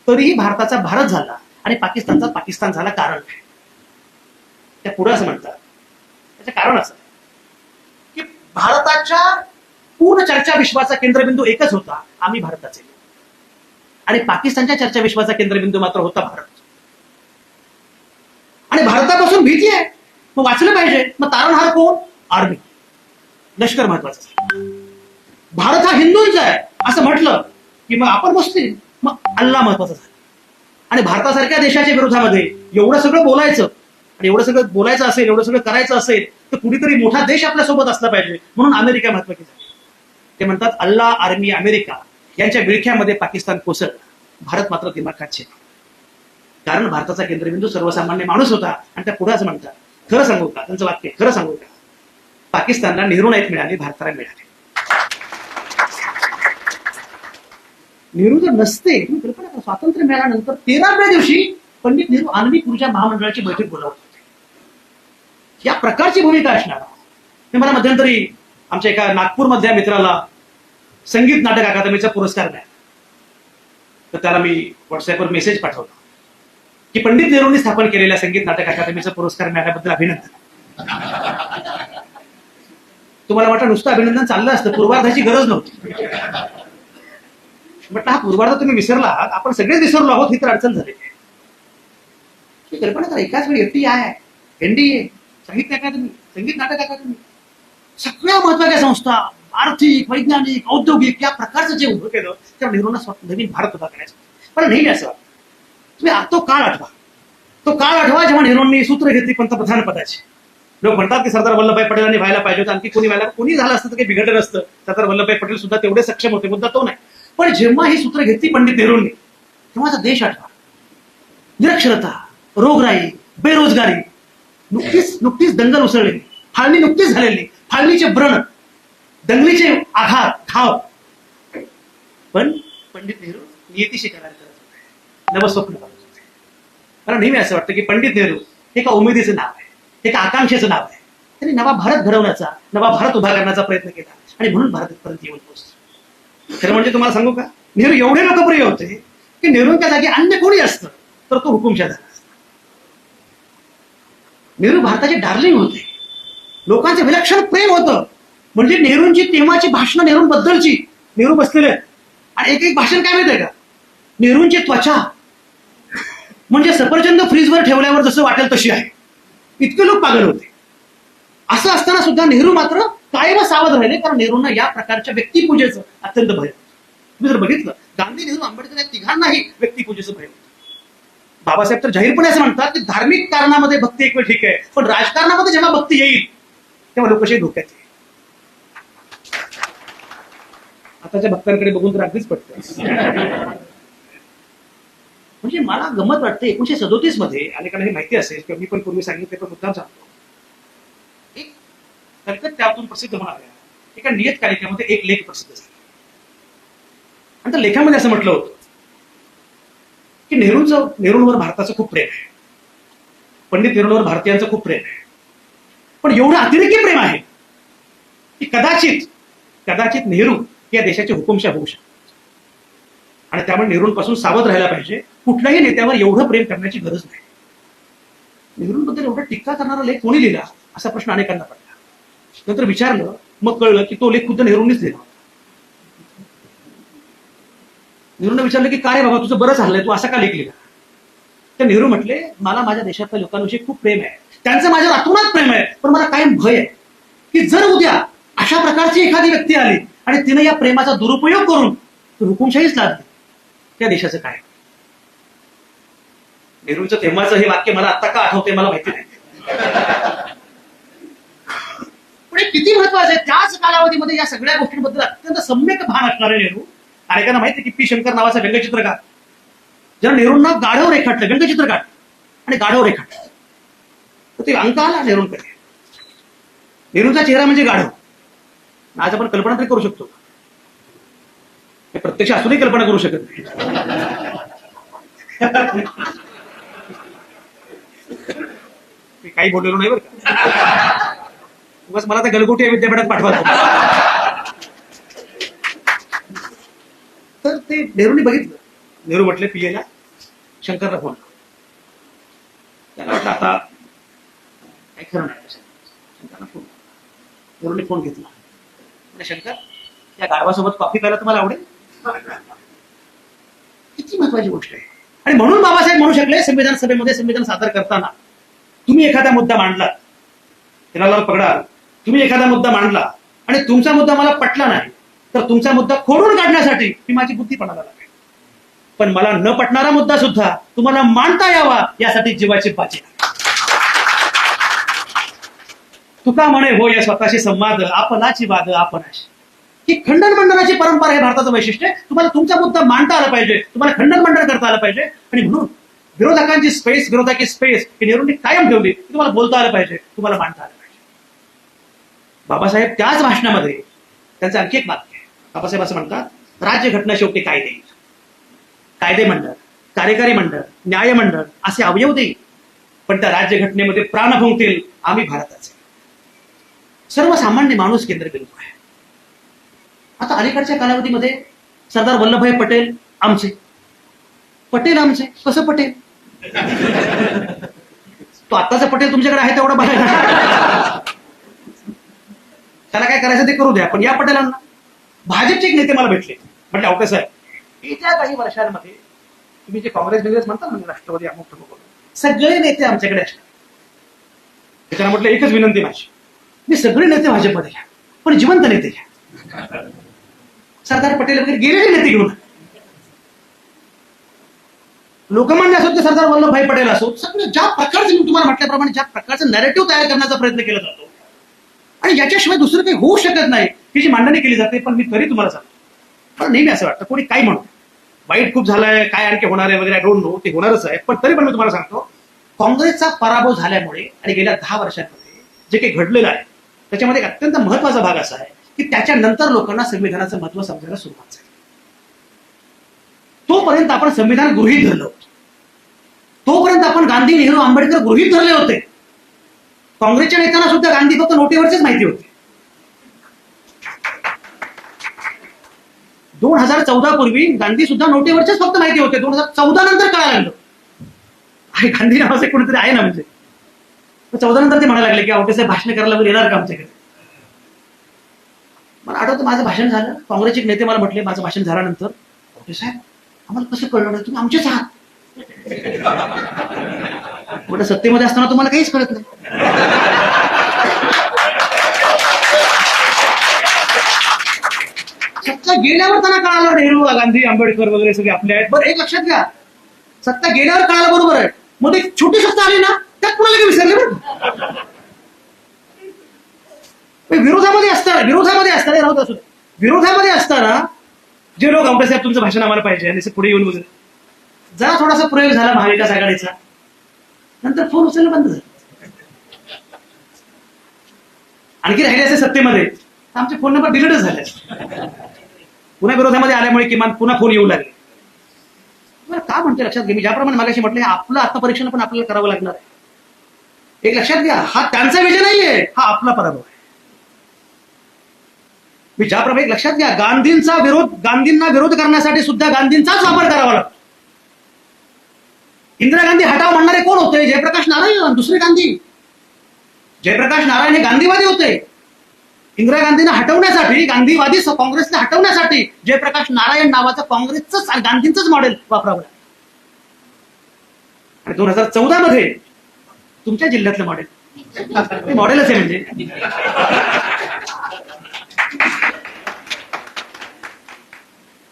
Speaker 1: तरीही भारताचा भारत झाला आणि पाकिस्तानचा पाकिस्तान झाला. कारण काय? त्या पुढे असं म्हणतात, त्याचं कारण असं की भारताच्या पूर्ण चर्चा विश्वाचा केंद्रबिंदू एकच होता, आम्ही भारताचे, आणि पाकिस्तानच्या चर्चा विश्वाचा केंद्रबिंदू मात्र होता भारत. आणि भारतापासून भीती आहे, मग वाचलं पाहिजे. मग तारणहार कोण? आर्मी, लष्कर महत्वाचं. भारत हा हिंदूंचा आहे असं म्हटलं की मग आपण मुस्लिम, मग अल्लाह महत्वाचा झाला. आणि भारतासारख्या देशाच्या विरोधामध्ये एवढं सगळं बोलायचं आणि एवढं सगळं बोलायचं असेल, एवढं सगळं करायचं असेल तर कुठेतरी मोठा देश आपल्यासोबत असला पाहिजे, म्हणून अमेरिका महत्वाची झाली. ते म्हणतात अल्लाह, आर्मी, अमेरिका यांच्या विळख्यामध्ये पाकिस्तान कोसळला, भारत मात्र दिमाखात शिरला. कारण भारताचा केंद्रबिंदू सर्वसामान्य माणूस होता. आणि त्या पुढे असं म्हणतात, खरं सांगू का, त्यांचं वाक्य, खरं सांगू का, पाकिस्तानला नेहरू नाईक मिळाले, भारताला मिळाले. नेहरू जर नसते, कल्पना करा, स्वातंत्र्य मिळाल्यानंतर 13व्या दिवशी पंडित नेहरू आण्विक ऊर्जा महामंडळाची बैठक बोलावत होते. या प्रकारची भूमिका असणार. हे मला मध्यंतरी आमच्या एका नागपूरमधल्या मित्राला संगीत नाटक अकादमीचा पुरस्कार मिळाला. तर त्याला मी व्हॉट्सअपवर मेसेज पाठवला की पंडित नेहरूंनी स्थापन केलेल्या संगीत नाटक अकादमीचा पुरस्कार मिळाल्याबद्दल अभिनंदन. तुम्हाला वाटतं नुसतं अभिनंदन चाललं असतं, पूर्वार्धाची गरज नव्हती. म्हटलं हा पूर्वार्ध तुम्ही विसरला आहात, आपण सगळेच विसरलो आहोत, ही तर अडचण झाली. कल्पना करा, एकाच वेळी FTI, NDA, साहित्य अकादमी, संगीत नाटक अकादमी, सगळ्या महत्वाच्या संस्था, आर्थिक, वैज्ञानिक, औद्योगिक या प्रकारचं जे उभं केलं, त्या नेहरूंना नवीन भारत उभा करायचा. पण नेहमी असं तुम्ही तो काळ आठवा, तो काळ आठवा जेव्हा नेहरूंनी सूत्र घेतली पंतप्रधान पदाची. लोक म्हणतात की सरदार वल्लभभाई पटेलांनी व्हायला पाहिजे होतं, आणखी कोणी व्हायला, कोणी झालं असतं तर काही बिघडलं नसतं. सरदार वल्लभभाई पटेल सुद्धा तेवढे सक्षम होते, मुद्दा तो नाही. पण जेव्हा ही सूत्र घेतली पंडित नेहरूंनी, तेव्हाचा देश आठवा. निरक्षरता, रोगराई, बेरोजगारी, नुकतीच दंगल उसळलेली, फाळणी नुकतीच झालेली, फाळणीचे व्रण, दंगलीचे आघात, ठाव. पण पंडित नेहरू नियतीशी करार करत होते, नवस्वप्न करत होते. कारण नेहमी असं वाटतं की पंडित नेहरू हे एका उमेदीचं नाव आहे, एका आकांक्षेचं नाव आहे. त्यांनी नवा भारत घडवण्याचा, नवा भारत उभा करण्याचा प्रयत्न केला आणि म्हणून भारतापर्यंत येऊन पोहोचले. खरं म्हणजे तुम्हाला सांगू का, नेहरू एवढे लोकप्रिय होते की नेहरूंच्या जागी अन्य कोणी असतं तर तो हुकुमशाह झाला असता. नेहरू भारताचे डार्लिंग होते, लोकांचे विलक्षण प्रेम होतं. म्हणजे नेहरूंची तेव्हाची भाषणं नेहरूंबद्दलची, नेहरू बसलेले आणि एक भाषण काय माहितीये का, नेहरूंची त्वचा म्हणजे सफरचंद फ्रीजवर ठेवल्यावर जसं वाटेल तशी आहे, इतके लोक पागल होते. असं असताना सुद्धा नेहरू मात्र कायम सावध राहिले, कारण नेहरूंना या प्रकारच्या व्यक्तिपूजेचं अत्यंत भय होतं. तुम्ही जर बघितलं, गांधी, नेहरू, आंबेडकर या तिघांनाही व्यक्तिपूजेचं भय होतं. बाबासाहेब तर जाहीरपणे असं म्हणतात की धार्मिक कारणामध्ये भक्ती एक वेळ ठीक आहे, पण राजकारणामध्ये जेव्हा भक्ती येईल तेव्हा लोकशाही धोक्यात येईल. आताच्या भक्तांकडे बघून तर अगदीच पटतं. म्हणजे मला गमत वाटते, 1937 मध्ये अनेकांना हे माहिती असेल किंवा मी पण पूर्वी सांगितले पण मुद्दाम सांगतो, एक कलकत्त्यातून प्रसिद्ध होणाऱ्या एका नियतकालिकामध्ये एक लेख प्रसिद्ध झाला आणि त्या लेखामध्ये असं म्हटलं होतं की नेहरूंवर भारताचं खूप प्रेम आहे. पंडित नेहरूंवर भारतीयांचं खूप प्रेम आहे, पण एवढं अतिरेकी प्रेम आहे की कदाचित नेहरू या देशाचे हुकुमशाह होऊ शकतात. आणि त्यामुळे नेहरूंपासून सावध राहायला पाहिजे. कुठल्याही नेत्यावर एवढं प्रेम करण्याची गरज नाही. नेहरूंबद्दल एवढा टीका करणारा लेख कोणी लिहिला असा प्रश्न अनेकांना पडला. नंतर विचारलं, मग कळलं की तो लेख खुद्द नेहरूंनीच लिहिला. नेहरूंना विचारलं की काय बाबा तुझं बरं चाललंय, तू असा का लेख लिहिला? तर नेहरू म्हटले, मला माझ्या देशातल्या लोकांविषयी खूप प्रेम आहे, त्यांचं माझ्यावर अतोनात प्रेम आहे, पण मला कायम भय आहे की जर उद्या अशा प्रकारची एखादी व्यक्ती आली आणि तिने या प्रेमाचा दुरुपयोग करून हुकुमशाहीच लादली, त्या देशाचं काय? नेहरूंचं तेव्हाचं हे वाक्य मला आता का आठवते मला माहिती नाही, पण हे किती महत्वाचं आहे. त्याच कालावधीमध्ये या सगळ्या गोष्टींबद्दल अत्यंत सम्यक भान असणारे नेहरू. अनेकांना माहिती की पी शंकर नावाचा व्यंगचित्रकार, ज्याला नेहरूंना गाढव रेखाटलं, व्यंगचित्रकार आणि गाढव रेखाटलं, तर ते अंक आला नेहरूंकडे. नेहरूंचा चेहरा म्हणजे गाढव. आज आपण कल्पना तरी करू शकतो, हे प्रत्यक्ष असूनही कल्पना करू शकत नाही. मी काही बोललेलो नाही बरं का, बस मला त्या गलगोटी विद्यापीठात पाठवा. तर ते नेहरूंनी बघितलं. नेहरू म्हटले पीएला, शंकरला फोन. त्याला वाटलं आता काही खरं नाही. शंकरला फोन, नेहरूंनी फोन घेतला. शंकर, या गाढवासोबत कॉफी प्यायला तुम्हाला आवडेल? किती महत्वाची गोष्ट आहे. आणि म्हणून बाबासाहेब म्हणू शकले संविधान सभेमध्ये संविधान सादर करताना, तुम्ही एखादा मुद्दा मांडला, हिरालाल पगडाल, तुम्ही एखादा मुद्दा मांडला आणि तुमचा मुद्दा मला पटला नाही, तर तुमचा मुद्दा खोडून काढण्यासाठी मी माझी बुद्धी पणाला लागेल, पण मला न पटणारा मुद्दा सुद्धा तुम्हाला मांडता यावा यासाठी जीवाची बाजी. तुका म्हणे हो या स्वतःशी संवाद, आपणाची वाद आपणाशी. ही खंडन मंडनाची परंपरा हे भारताचं वैशिष्ट्य आहे. तुम्हाला तुमचा मुद्दा मांडता आला पाहिजे, तुम्हाला खंडन मंडन करता आलं पाहिजे. आणि म्हणून विरोधकांची स्पेस, विरोधाची स्पेस ही नेहरूंनी कायम ठेवली. तुम्हाला बोलता आलं पाहिजे, तुम्हाला मांडता आलं पाहिजे. बाबासाहेब त्याच भाषणामध्ये त्यांचं आणखी एक वाक्य आहे. बाबासाहेब असं म्हणतात, राज्यघटना शेवटी कायदे, कायदे मंडळ, कार्यकारी मंडळ, न्याय मंडळ असे अवयव देईल, पण त्या राज्यघटनेमध्ये प्राण फुंकतील आम्ही भारताचे. सर्वसामान्य माणूस केंद्रबिंदू आहे. आता अलीकडच्या कालावधीमध्ये सरदार वल्लभभाई पटेल आमचे, पटेल आमचे, कसं पटेल? तो आत्ताचा पटेल तुमच्याकडे आहे तेवढा बघायला, त्याला काय करायचं ते करू द्या. पण या पटेलांना भाजपचे एक नेते मला भेटले, म्हटले आवटे साहेब, येत्या काही वर्षांमध्ये तुम्ही जे काँग्रेस बिग्रेस म्हणतात म्हणजे राष्ट्रवादी अमुक तमुक, सगळे नेते आमच्याकडे असतात. त्याच्याला म्हटलं एकच विनंती माझी, मी सगळे नेते भाजपमध्ये घ्या, पण जिवंत नेते घ्या. सरदार पटेल वगैरे गेलेले नेते घेऊन, लोकमान्य असो की सरदार वल्लभभाई पटेल असो, सगळे ज्या प्रकारचे मी तुम्हाला म्हटल्याप्रमाणे ज्या प्रकारचं नॅरेटिव्ह तयार करण्याचा प्रयत्न केला जातो आणि याच्याशिवाय दुसरं काही होऊ शकत नाही ही जी मांडणी केली जाते. पण मी तरी तुम्हाला सांगतो, मला नेहमी असं वाटतं कोणी काय म्हणतो, वाईट खूप झालंय, काय आणखी होणार आहे वगैरे, आय डोंट नो, ते होणारच आहे. पण तरी पण मी तुम्हाला सांगतो, काँग्रेसचा पराभव झाल्यामुळे आणि गेल्या 10 वर्षांमध्ये जे काही घडलेलं आहे त्याच्यामध्ये एक अत्यंत महत्वाचा भाग असा आहे की त्याच्यानंतर लोकांना संविधानाचं महत्व समजायला सुरुवात झाली. तोपर्यंत आपण संविधान गृहीत धरलं होतं, तोपर्यंत आपण गांधी, नेहरू, आंबेडकर गृहीत धरले होते. काँग्रेसच्या नेत्यांना सुद्धा गांधी फक्त नोटीवरचीच माहिती होती. 2014 पूर्वी गांधी सुद्धा नोटीवरचेच फक्त माहिती होते. 2014 नंतर कळायला लागलं आणि गांधी नावाचे कोणीतरी आहे ना, म्हणजे 14 नंतर ते म्हणायला लागले की आवटे साहेब भाषण करायला येणार का आमच्याकडे. मला आठवतं माझं भाषण झालं, काँग्रेसचे नेते मला म्हटले माझं भाषण झाल्यानंतर, आवटे साहेब आम्हाला कसं कळलं नाही, तुम्ही आमचेच आहात. म्हटलं सत्तेमध्ये असताना तुम्हाला काहीच कळत नाही. सत्ता गेल्यावर त्यांना कळालं नेहरू, गांधी, आंबेडकर वगैरे सगळे आपले आहेत. बरं एक लक्षात घ्या, सत्ता गेल्यावर कळालं बरोबर आहे, मग एक छोटी सत्ता आली ना त्यात कुणाला काही विसरले. बरं विरोधामध्ये असताना जे लोक आवटे साहेब तुमचं भाषण आम्हाला पाहिजे आणि पुढे येऊन वगैरे जरा थोडासा प्रयोग झाला महाविकास आघाडीचा, नंतर फोन उचलणं बंद झालं. आणखी राहिले असे सत्तेमध्ये आमचे फोन नंबर डिलीटच झाले. पुन्हा विरोधामध्ये आल्यामुळे किमान पुन्हा फोन येऊ लागले. का म्हणते लक्षात घे, मी ज्याप्रमाणे मागाशी म्हटलं आपलं आत्मपरीक्षण पण आपल्याला करावं लागणार आहे. एक लक्षात घ्या, हा त्यांचा विजय नाहीये, हा आपला पराभव आहे. मी ज्याप्रमाणे एक लक्षात घ्या, गांधींना विरोध करण्यासाठी सुद्धा गांधींचाच वापर करावा लागतो. इंदिरा गांधी हटाव म्हणणारे कोण होते? जयप्रकाश नारायण, दुसरे गांधी. जयप्रकाश नारायण हे गांधीवादी होते. इंदिरा गांधींना हटवण्यासाठी, गांधीवादी काँग्रेसला हटवण्यासाठी जयप्रकाश नारायण नावाचं काँग्रेसच गांधींचंच मॉडेल वापरावं लागलं. आणि 2014 मध्ये तुमच्या जिल्ह्यातलं मॉडेल मॉडेलच आहे. म्हणजे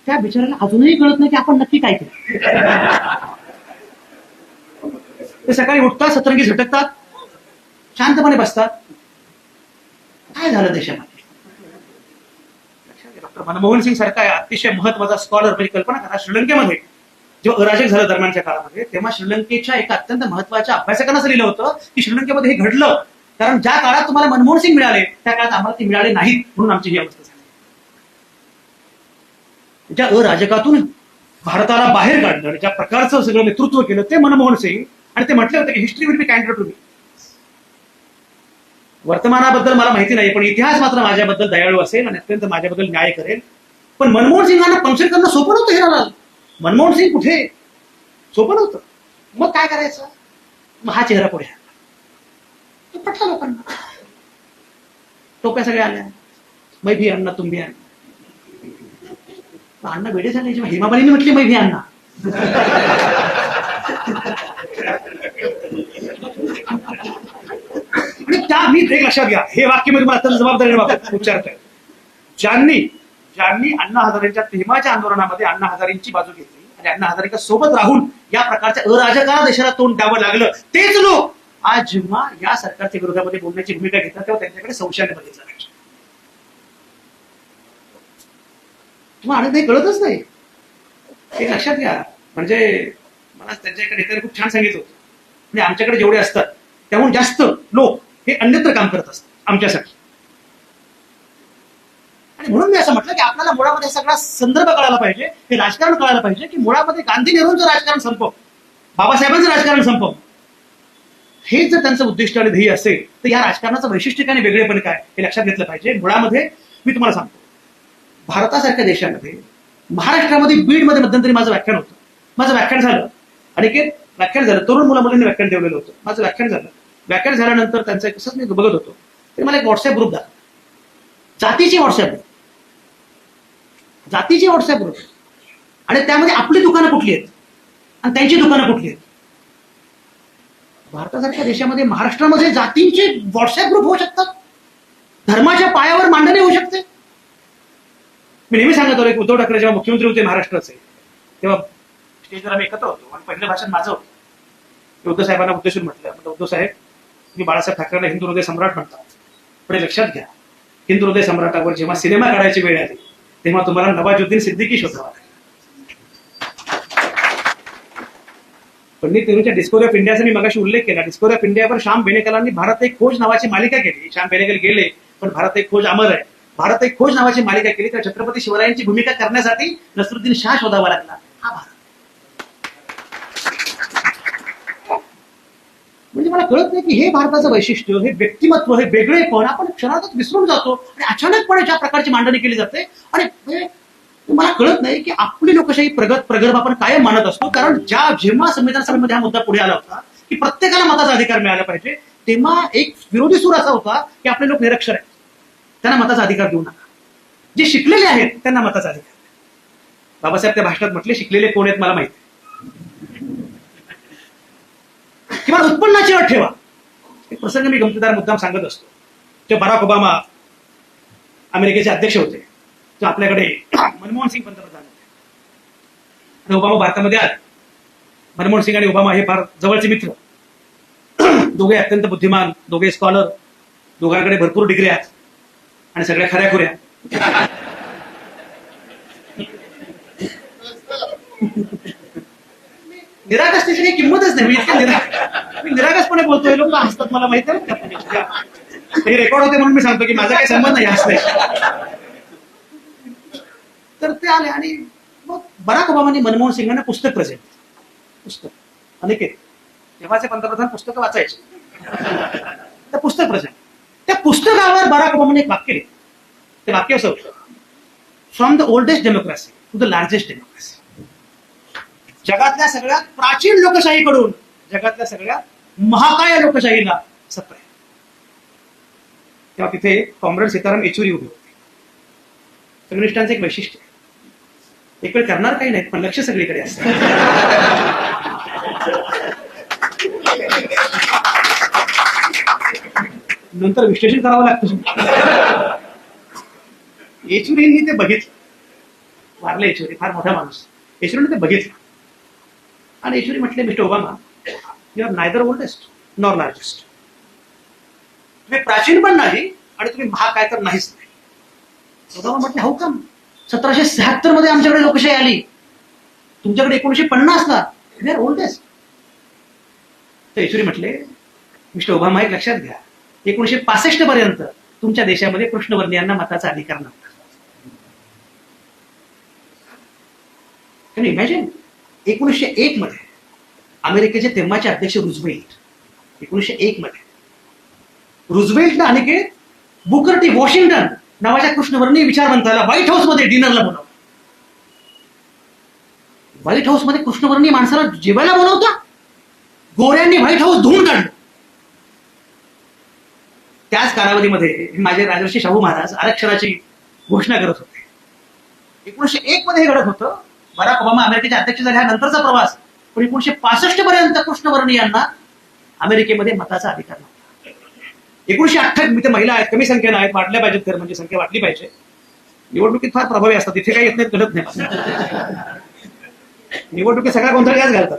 Speaker 1: त्या बिचाराला अजूनही कळत नाही की आपण नक्की काय केलं. ते सकाळी उठतात, सतरंगी झटकतात, शांतपणे बसतात. काय झालं देशामध्ये? डॉक्टर मनमोहन सिंग सारखा अतिशय महत्वाचा स्कॉलर, म्हणजे कल्पना करा, श्रीलंकेमध्ये जेव्हा अराजक झालं दरम्यानच्या काळामध्ये, तेव्हा श्रीलंकेच्या एका अत्यंत महत्वाच्या अभ्यासकांना असं लिहिलं होतं की श्रीलंकेमध्ये हे घडलं कारण ज्या काळात तुम्हाला मनमोहन सिंग मिळाले त्या काळात आम्हाला ते मिळाले नाहीत, म्हणून आमची ही अवस्था झाली. ज्या अराजकातून भारताला बाहेर काढलं आणि ज्या प्रकारचं सगळं नेतृत्व केलं ते मनमोहन सिंग. आणि ते म्हटले होते की history will be kinder to me. वर्तमानाबद्दल मला माहिती नाही, पण इतिहास मात्र माझ्याबद्दल दयाळू असेल आणि अत्यंत माझ्याबद्दल न्याय करेल. पण मनमोहन सिंगांना पंक्चर करणं सोपं नव्हतं. हिरालाल मनमोहन सिंग कुठे? सोपं नव्हतं. मग काय करायचं? मग हा चेहरा पुढे तो पटला लोकांना. टोप्या सगळ्या आल्या, मै भी अन्ना तुम भी अन्ना. अण्णा वेडे झाले जेव्हा हेमामालिनी म्हटली मै भी अन्ना. त्या मी एक लक्षात घ्या, हे वाक्य मी तुम्हाला अत्यंत जबाबदारीने उच्चारतोय. ज्यांनी अण्णा हजारेंच्या तेव्हाच्या आंदोलनामध्ये अण्णा हजारेंची बाजू घेतली आणि अण्णा हजारेंच्या सोबत राहून या प्रकारच्या अराजकाला देशाला तोंड द्यावं लागलं, तेच लोक आज जेव्हा या सरकारच्या विरोधामध्ये बोलण्याची भूमिका घेतात तेव्हा त्यांच्याकडे संशयाने बघितलं पाहिजे. तुम्हाला आणि ते कळतच नाही. हे लक्षात घ्या. म्हणजे मला त्यांच्याकडे एखाद्या खूप छान सांगितलं होतं, म्हणजे आमच्याकडे जेवढे असतात त्याहून जास्त लोक हे अन्यत्र काम करत असतात आमच्यासाठी. आणि म्हणून मी असं म्हटलं की आपल्याला मुळामध्ये सगळा संदर्भ कळायला पाहिजे, हे राजकारण कळायला पाहिजे की मुळामध्ये गांधी नेहरूंचं राजकारण संपव, बाबासाहेबांचं राजकारण संपव, हे जर त्यांचं उद्दिष्ट आणि ध्येय असेल तर या राजकारणाचं वैशिष्ट्य काय आणि वेगळेपण काय हे लक्षात घेतलं पाहिजे. मुळामध्ये मी तुम्हाला सांगतो, भारतासारख्या देशामध्ये, महाराष्ट्रामध्ये बीडमध्ये मध्यंतरी माझं व्याख्यान होतं. माझं व्याख्यान झालं, अनेक व्याख्यान झालं, तरुण मुला मुलींनी व्याख्यान ठेवलेलं होतं. माझं व्याख्यान झालं. व्याख्यान झाल्यानंतर त्यांचं कसंच मी बघत होतो, ते मला एक व्हॉट्सअप ग्रुप दाखवला, जातीची व्हॉट्सअप ग्रुप, जातीची व्हॉट्सअप ग्रुप. आणि त्यामध्ये आपली दुकानं कुठली आहेत आणि त्यांची दुकानं कुठली आहेत. भारतासारख्या देशामध्ये, महाराष्ट्रामध्ये जातींचे व्हॉट्सअप ग्रुप होऊ शकतात, धर्माच्या पायावर मांडणी होऊ शकते. मी नेहमी सांगत होतो, उद्धव ठाकरे जेव्हा मुख्यमंत्री होते महाराष्ट्राचे, तेव्हा स्टेजवर आम्ही एकत्र होतो आणि पहिलं भाषण माझं होतं. उद्धव साहेबांना उद्देशून म्हटलं, उद्धव साहेब, तुम्ही बाळासाहेब ठाकरेंना हिंदू हृदय सम्राट म्हणतात, पण लक्षात घ्या, हिंदू हृदय सम्राटावर जेव्हा सिनेमा काढायची वेळ आली तेव्हा तुम्हाला नवाजुद्दीन सिद्दीकी शोधावा लागला. पंडित नेहरूंच्या डिस्कवरी ऑफ इंडियाचा मी मगाशी उल्लेख केला. डिस्कवरी ऑफ इंडियावर श्याम बेनेगलांनी भारत एक खोज नावाची मालिका केली. श्याम बेनेगल गेले, पण भारत एक खोज अमर आहे. भारत एक खोज नावाची मालिका केली, तर छत्रपती शिवरायांची भूमिका करण्यासाठी नसरुद्दीन शाह शोधावा लागला. हा भारत. म्हणजे मला कळत नाही की हे भारताचं वैशिष्ट्य, हे व्यक्तिमत्व, हे वेगळेपण आपण क्षणातच विसरून जातो आणि अचानकपणे ज्या प्रकारची मांडणी केली जाते. आणि मला कळत नाही की आपली लोकशाही प्रगल्भ आपण कायम मानत असतो. कारण जेव्हा संविधान सभेमध्ये हा मुद्दा पुढे आला होता की प्रत्येकाला मताचा अधिकार मिळाला पाहिजे, तेव्हा एक विरोधी सूर असा होता की आपले लोक निरक्षर आहेत, त्यांना मताचा अधिकार देऊ नका. जे शिकलेले आहेत त्यांना मताचा अधिकार. बाबासाहेब त्या भाषणात म्हटले, शिकलेले कोण आहेत मला माहिती, किंवा उत्पन्नाची अट ठेवा. एक प्रसंग मी गमतीदार मुद्दाम सांगत असतो. जेव्हा बराक ओबामा अमेरिकेचे अध्यक्ष होते, तेव्हा आपल्याकडे मनमोहन सिंग पंतप्रधान होते आणि ओबामा भारतामध्ये आले. मनमोहन सिंग आणि ओबामा हे फार जवळचे मित्र, दोघे अत्यंत बुद्धिमान, दोघे स्कॉलर, दोघांकडे भरपूर डिग्री आहेत आणि सगळ्या खऱ्याखुऱ्या. निरागस त्याची काही किंमतच नाही. मी निरागसपणे बोलतोय, लोक हसतात, मला माहिती आहे. हे रेकॉर्ड होते म्हणून मी सांगतो की माझा काही संबंध नाही हसण्याशी. तर ते आले आणि मग बराक ओबामांनी मनमोहन सिंगांना पुस्तक प्रेझेंट, पुस्तक अनेक तेव्हाचे पंतप्रधान पुस्तकं वाचायचे. त्या पुस्तक प्रचंड. त्या पुस्तकावर बराक ओबामाने एक वाक्य लिहिलं. ते वाक्य असं होतं, from the oldest democracy to the largest democracy. जगातल्या सगळ्यात प्राचीन लोकशाहीकडून जगातल्या सगळ्यात महाकाय लोकशाहीला सत्र आहे. तेव्हा तिथे कॉम्रेड सीताराम येचुरी उभे होते. कम्युनिस्टांचं एक वैशिष्ट्य आहे, एक वेळ करणार काही नाही पण लक्ष सगळीकडे असतं. नंतर विश्लेषण करावं लागतं. येचुरींनी ते बघितलं, वारले येचुरी, फार मोठा माणूस. येचुरीने ते बघितलं आणि येचुरी म्हटले, mister Obama, you are neither oldest nor largest. तुम्ही प्राचीन पण नाही आणि तुम्ही महाकाय तर नाहीच नाही. ओबामा म्हटले, हाऊ कम? 1776 मध्ये आमच्याकडे लोकशाही आली, तुमच्याकडे 1950 ला. We are oldest. तर येचुरी म्हटले, मिस्टर ओबामा, एक लक्षात घ्या, 1965 पर्यंत तुमच्या देशामध्ये कृष्णवर्णीयांना मताचा अधिकार नव्हता. इमॅजिन, 1901 मध्ये अमेरिकेचे तेव्हाचे अध्यक्ष रुझवेल्ट, 1901 मध्ये रुझवेल्टनं अनेके बुकर टी वॉशिंग्टन नावाच्या कृष्णवर्णीय विचारवंताला व्हाईट हाऊस मध्ये डिनरला बोलावलं. व्हाईट हाऊस मध्ये कृष्णवर्णीय माणसाला जेवायला बोलवता? गोऱ्यांनी व्हाईट हाऊस धुवून काढलं. त्याच कालावधीमध्ये माझे राजर्षी शाहू महाराज आरक्षणाची घोषणा करत होते. 1901 मध्ये हे घडत होतं. बराक ओबामा अमेरिकेचे अध्यक्ष झाल्यानंतरचा प्रवास. पण 1965 पर्यंत कृष्णवर्णीयांना अमेरिकेमध्ये मताचा अधिकार नव्हता. 1928 ते महिला आहेत, कमी संख्येनं आहेत, वाढल्या पाहिजेत, तर म्हणजे संख्या वाढली पाहिजे. निवडणुकीत फार प्रभावी असतात, तिथे काही येत नाहीत, घडत नाही. निवडणुकीत सगळ्या गोंधळ याच घालतात.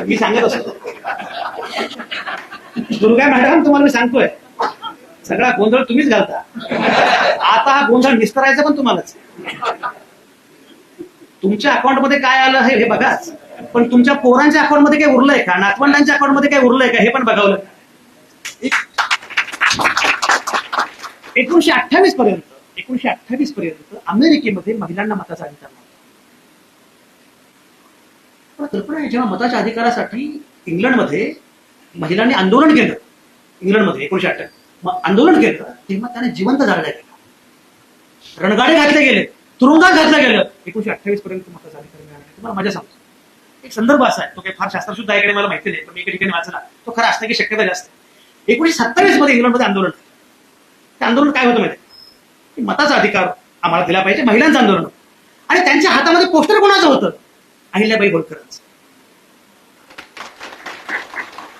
Speaker 1: मी सांगत असतो, दुर्गा मॅडम, तुम्हाला मी सांगतोय, सगळा गोंधळ तुम्हीच घालता. आता हा गोंधळ निस्तरायचा पण तुम्हालाच. तुमच्या अकाउंटमध्ये काय आलं हे बघाच, पण तुमच्या पोरांच्या अकाउंटमध्ये काय उरलंय का, नातवंडांच्या अकाउंटमध्ये काय उरलंय का, हे पण बघावलं. 1928 पर्यंत अमेरिकेमध्ये महिलांना मताचा अधिकार नव्हता. पण कल्पना आहे, जेव्हा मताच्या अधिकारासाठी इंग्लंडमध्ये महिलांनी आंदोलन केलं, इंग्लंडमध्ये 1928 मग आंदोलन केलं, तेव्हा त्याने जिवंत जाळल्या गेला, रणगाडे घातले गेले, तुरुंगात घातलं गेलं. 1928 पर्यंत मताचा अधिकार मिळाला. तुम्हाला माझ्या सांगतो एक संदर्भ असा आहे, तो काही फार शास्त्रशुद्ध आहे का मला माहिती नाही, पण मी एका ठिकाणी वाचला, तो खरा असण्याची शक्यता जास्त. 1927 मध्ये इंग्लंडमध्ये आंदोलन झालं. ते आंदोलन काय होतं माहिती आहे? मताचा अधिकार आम्हाला दिला पाहिजे, महिलांचं आंदोलन. आणि त्यांच्या हातामध्ये पोस्टर कोणाचं होतं? अहिल्याबाई होळकरांचं.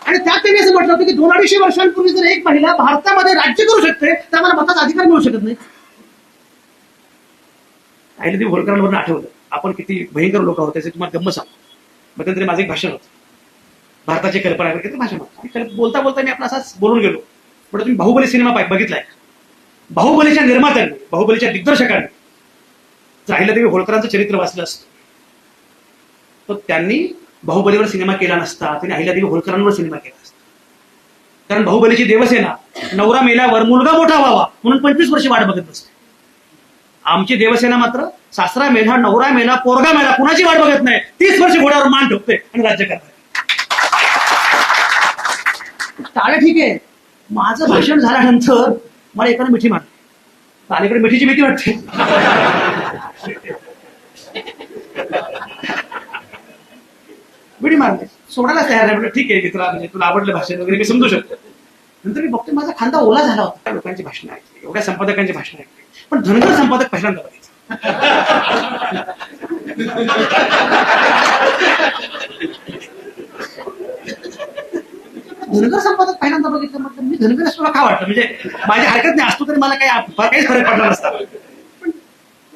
Speaker 1: आणि त्यात त्यांनी असं म्हटलं होतं की 200-250 वर्षांपूर्वी जर एक महिला भारतामध्ये राज्य करू शकते तर आम्हाला मताचा अधिकार मिळू शकत नाही. अहिल्यादेवी होळकरांवरून आठवलं आपण किती भयंकर लोक आहोत, त्याचे तुम्हाला गंमत सांगतो. मध्यंतरी माझं एक भाषण होतं, भारताची कल्पना वगैरे भाषण होतं. बोलता बोलता मी आपण असाच बोलून गेलो, पण तुम्ही बाहुबली सिनेमा बघितलाय? बाहुबलीच्या निर्मात्यांनी, बाहुबलीच्या दिग्दर्शकांनी जर अहिल्यादेवी होळकरांचं चरित्र वाचलं असतं तर त्यांनी बाहुबलीवर सिनेमा केला नसता, त्यांनी अहिल्यादेवी होळकरांवर सिनेमा केला असता. कारण बाहुबलीची देवसेना नवरा मेल्यावर मुलगा मोठा व्हावा म्हणून 25 वर्ष वाट बघत बसते. आमची देवसेना मात्र सासरा मेला, नवरा मेला, पोरगा मेला, कुणाची वाट बघत नाही, 30 वर्ष घोड्यावर मान ठोकते आणि राज्य करते. टाळे ठीक आहे. माझं भाषण झाल्यानंतर मला एकाने मिठी मारली. अलीकडे मिठीची भीती वाटते. मिठी मारली, सोडायलाच तयार नाही. ठीक आहे मित्रा, म्हणजे तुला आवडलं भाषण वगैरे, मी समजू शकतो. नंतर मी बघतोय माझा खांदा ओला झाला होता. लोकांची भाषण ऐकली, एवढ्या संपादकांची भाषण ऐकली, पण धनगर संपादक पहिल्यांदा बघायचा. धनगर संपादक पहिल्यांदा बघितलं. म्हटलं मी धनगर असतो का वाटलं, म्हणजे माझी हरकत नाही, असतो तरी मला काहीच फरक पडला नसता. पण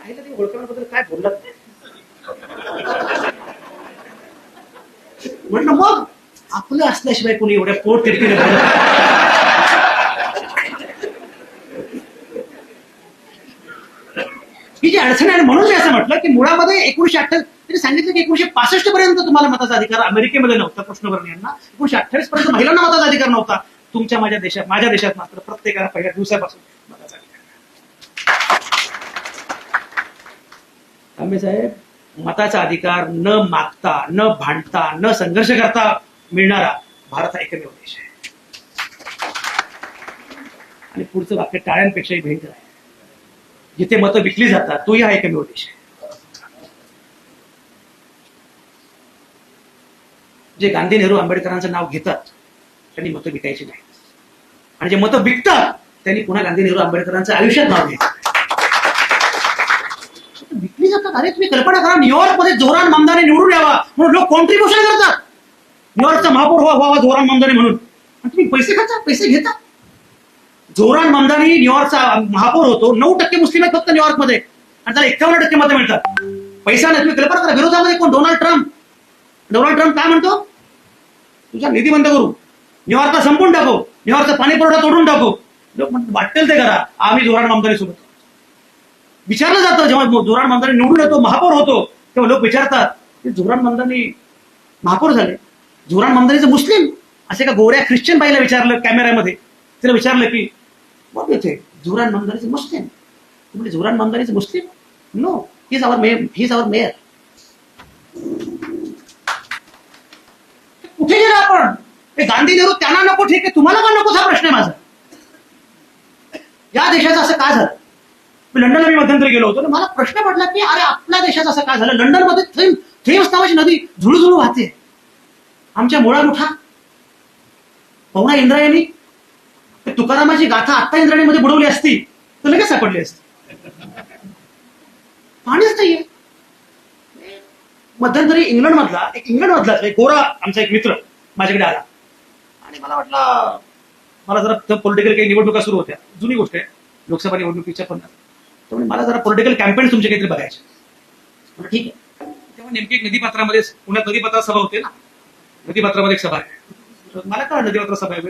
Speaker 1: अहिल्यादेवी होळकरांबद्दल काय बोललात नाही. म्हटलं मग आपलं असल्याशिवाय कोणी एवढ्या पोट तिरकीने ही जी अडचण आहे. म्हणून मी असं म्हटलं की मुळामध्ये 1928 त्यांनी सांगितलं की 1965 पर्यंत तुम्हाला मताचा अधिकार अमेरिकेमध्ये नव्हता कृष्णवर्णीयांना, 1928 पर्यंत महिलांना मताचा अधिकार नव्हता. तुमच्या माझ्या देशात मात्र प्रत्येकाला पहिल्या दिवसापासून मताचा अधिकार. तांबे साहेब, मताचा अधिकार न मागता, न भांडता, न संघर्ष करता मिळणारा भारत हा एकमेव देश आहे. आणि पुढचं वाक्य टाळ्यांपेक्षाही भयंकर आहे. जिथे मतं विकली जातात तोही हा एकमेव देश आहे. जे गांधी नेहरू आंबेडकरांचं नाव घेतात त्यांनी मतं विकायची नाही, आणि जे मतं विकतात त्यांनी पुन्हा गांधी नेहरू आंबेडकरांचं आयुष्यात नाव घ्यायचं. विकली जातात. अरे तुम्ही कल्पना करा, न्यूयॉर्कमध्ये जोरान ममदानी निवडून यावा म्हणून लोक कॉन्ट्रीब्युशन करतात. न्यूयॉर्कचा महापौर व्हावा जोरान ममदानी म्हणून, आणि तुम्ही पैसे खाता, पैसे घेता. जोरान ममदानी न्यूयॉर्कचा महापौर होतो. 9% मुस्लिम आहेत फक्त न्यूयॉर्कमध्ये, आणि त्याला 51% मतं मिळतात. पैसा नाही. तुम्ही कल्पना करा, विरोधामध्ये कोण? Donald Trump. डोनाल्ड ट्रम्प काय म्हणतो? तुझा निधी बंद करू, न्यूयॉर्कला संपून टाकू, न्यूयॉर्कचा पाणी पुरवठा तोडून टाकू. लोक म्हणतात वाटेल ते करा, आम्ही जोरान ममदानी सोबत. विचारलं जातं जेव्हा जोरान ममदानी निवडून येतो, महापौर होतो, तेव्हा लोक विचारतात की जोरान ममदानी महापौर झाले, जोरान ममदानीचं मुस्लिम? असे का गोऱ्या ख्रिश्चन बाईला विचारलं कॅमेऱ्यामध्ये, तिला विचारलं की बघ येते जोरान ममदानीचं मुस्लिम. म्हणजे जोरान ममदानीचं Muslim? No, he is our mayor. कुठे गेला आपण? गांधी नेहरू त्यांना नको, ठीक आहे, तुम्हाला का नको? हा प्रश्न आहे माझा. या देशाचं असं का झालं? लंडनला मी मध्यंतरी गेलो होतो, मला प्रश्न पडला की अरे आपल्या देशाचं असं का झालं? लंडनमध्ये थेम्स नावाची नदी झुळूझुळू वाहते. आमच्या मुळा मुठा पवना इंद्रायणी तुकारामाची गाथा आत्ता इंद्रायणीमध्ये बुडवली असती तर लगेच सापडली असती. पाणीच नाहीये. मध्यंतरी इंग्लंडमधला एक गोरा आमचा एक मित्र माझ्याकडे आला, आणि मला वाटलं, मला जरा पॉलिटिकल काही निवडणुका सुरू होत्या, जुनी गोष्ट आहे, लोकसभा निवडणुकीच्या पण. त्यामुळे मला जरा पॉलिटिकल कॅम्पेन तुमचे काहीतरी बघायचे. म्हणजे ठीक आहे. तेव्हा नेमकी एक नदीपात्रामध्ये, पुण्यात नदीपात्रा सभा होते ना, नदीपात्रामध्ये एक सभा आहे. मला काय नदीपात्र सभा आहे,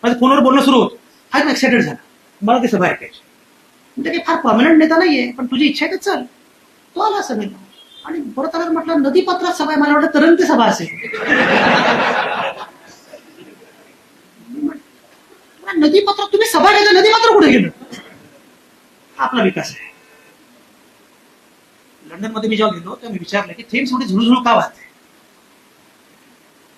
Speaker 1: माझ्या फोनवर बोलणं सुरू होतं. हा एक्सायटेड झाला, मला ती सभा ऐकायची. म्हणजे काही फार परमनंट नेता नाहीये, पण तुझी इच्छा आहे तर चल. तो आला सभेला, आणि परत आला म्हटलं नदीपात्रात सभा आहे, मला वाटतं तरंगती सभा असेल. नदीपात्रात तुम्ही सभा घ्यायचा, नदीपात्र कुठे गेलं? हा आपला विकास आहे. लंडनमध्ये मी जेव्हा गेलो तेव्हा मी विचारलं की थेम्स एवढी झुळझुळ का वाहते?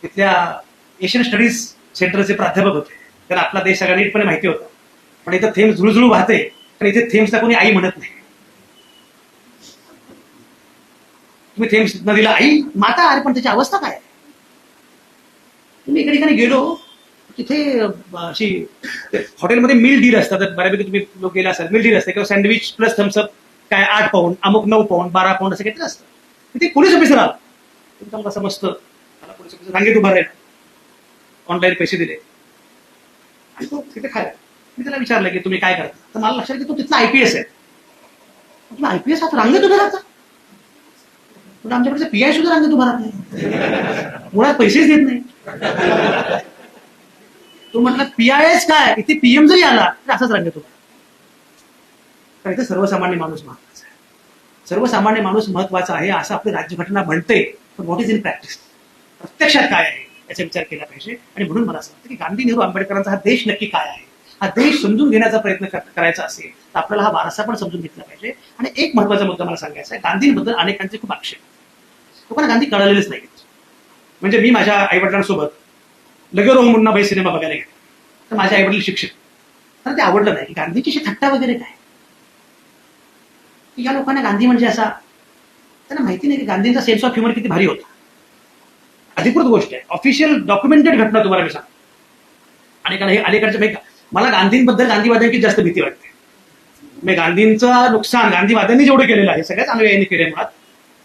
Speaker 1: तिथल्या एशियन स्टडीज सेंटरचे प्राध्यापक होते, त्यांना आपला देश सगळ्या नीटपणे माहिती होता. पण इथं थेम्स झुळझुळू वाहते, पण इथे थेम्सला कोणी आई म्हणत नाही. तुम्ही थेम्स नदीला आई माता, अरे पण त्याची अवस्था काय आहे? तुम्ही एका ठिकाणी गेलो, तिथे अशी हॉटेलमध्ये मिल डील असतात, बऱ्यापैकी तुम्ही लोक गेला असाल, मिल डील असते किंवा सँडविच प्लस थम्सअप काय 8 पाऊंड, अमुक 9 पाऊंड, 12 पाऊंड असं काहीतरी असतं. तिथे पोलीस ऑफिसर आला, तुम्हाला कसं मस्त मला पोलीस ऑफिसर रांगेत उभा राहिला, ऑनलाईन पैसे दिले, आणि तो तिथे खायला. मी त्याला विचारलं की तुम्ही काय करता? तर मला लक्षात की तो तिथला IPS आहे. तुम्ही IPS आहात, रांगेत उभे राहता? पण आमच्याकडे PI सुद्धा रांगेत उभा राहत नाही, मुळात पैसेच देत नाही. तो म्हटलं PIS काय, इथे PM जरी आला तर असंच रांगेत उभा. कारण इथे सर्वसामान्य माणूस महत्वाचा आहे. सर्वसामान्य माणूस महत्वाचा आहे असं आपली राज्यघटना म्हणते, पण व्हॉट इज इन प्रॅक्टिस? प्रत्यक्षात काय आहे याचा विचार केला पाहिजे. आणि म्हणून मला असं वाटतं की गांधी नेहरू आंबेडकरांचा हा देश नक्की काय आहे, हा देश समजून घेण्याचा प्रयत्न करायचा असेल तर आपल्याला हा वारसा पण समजून घेतला पाहिजे. आणि एक महत्वाचा मुद्दा मला सांगायचा आहे, गांधींबद्दल अनेकांचे खूप आक्षेप. लोकांना गांधी कळलेलेच नाही. म्हणजे मी माझ्या आईवडिलांसोबत लगेरो मुन्नाभाई सिनेमा बघायला गेलो, तर माझे आईवडील शिक्षक, तर ते आवडलं नाही. गांधीची थट्टा वगैरे काय, या लोकांना गांधी म्हणजे असा, त्यांना माहिती नाही की गांधींचा सेन्स ऑफ ह्युमर किती भारी होता. अधिकृत गोष्ट आहे, ऑफिशियल डॉक्युमेंटेड घटना तुम्हाला मी सांगतो. आणि हे अलीकडच्या, मला गांधींबद्दल गांधीवाद्यांची जास्त भीती वाटते. मी गांधींचं नुकसान गांधीवाद्यांनी जेवढं केलेलं आहे सगळ्याच अनुयायांनी केले मुळात.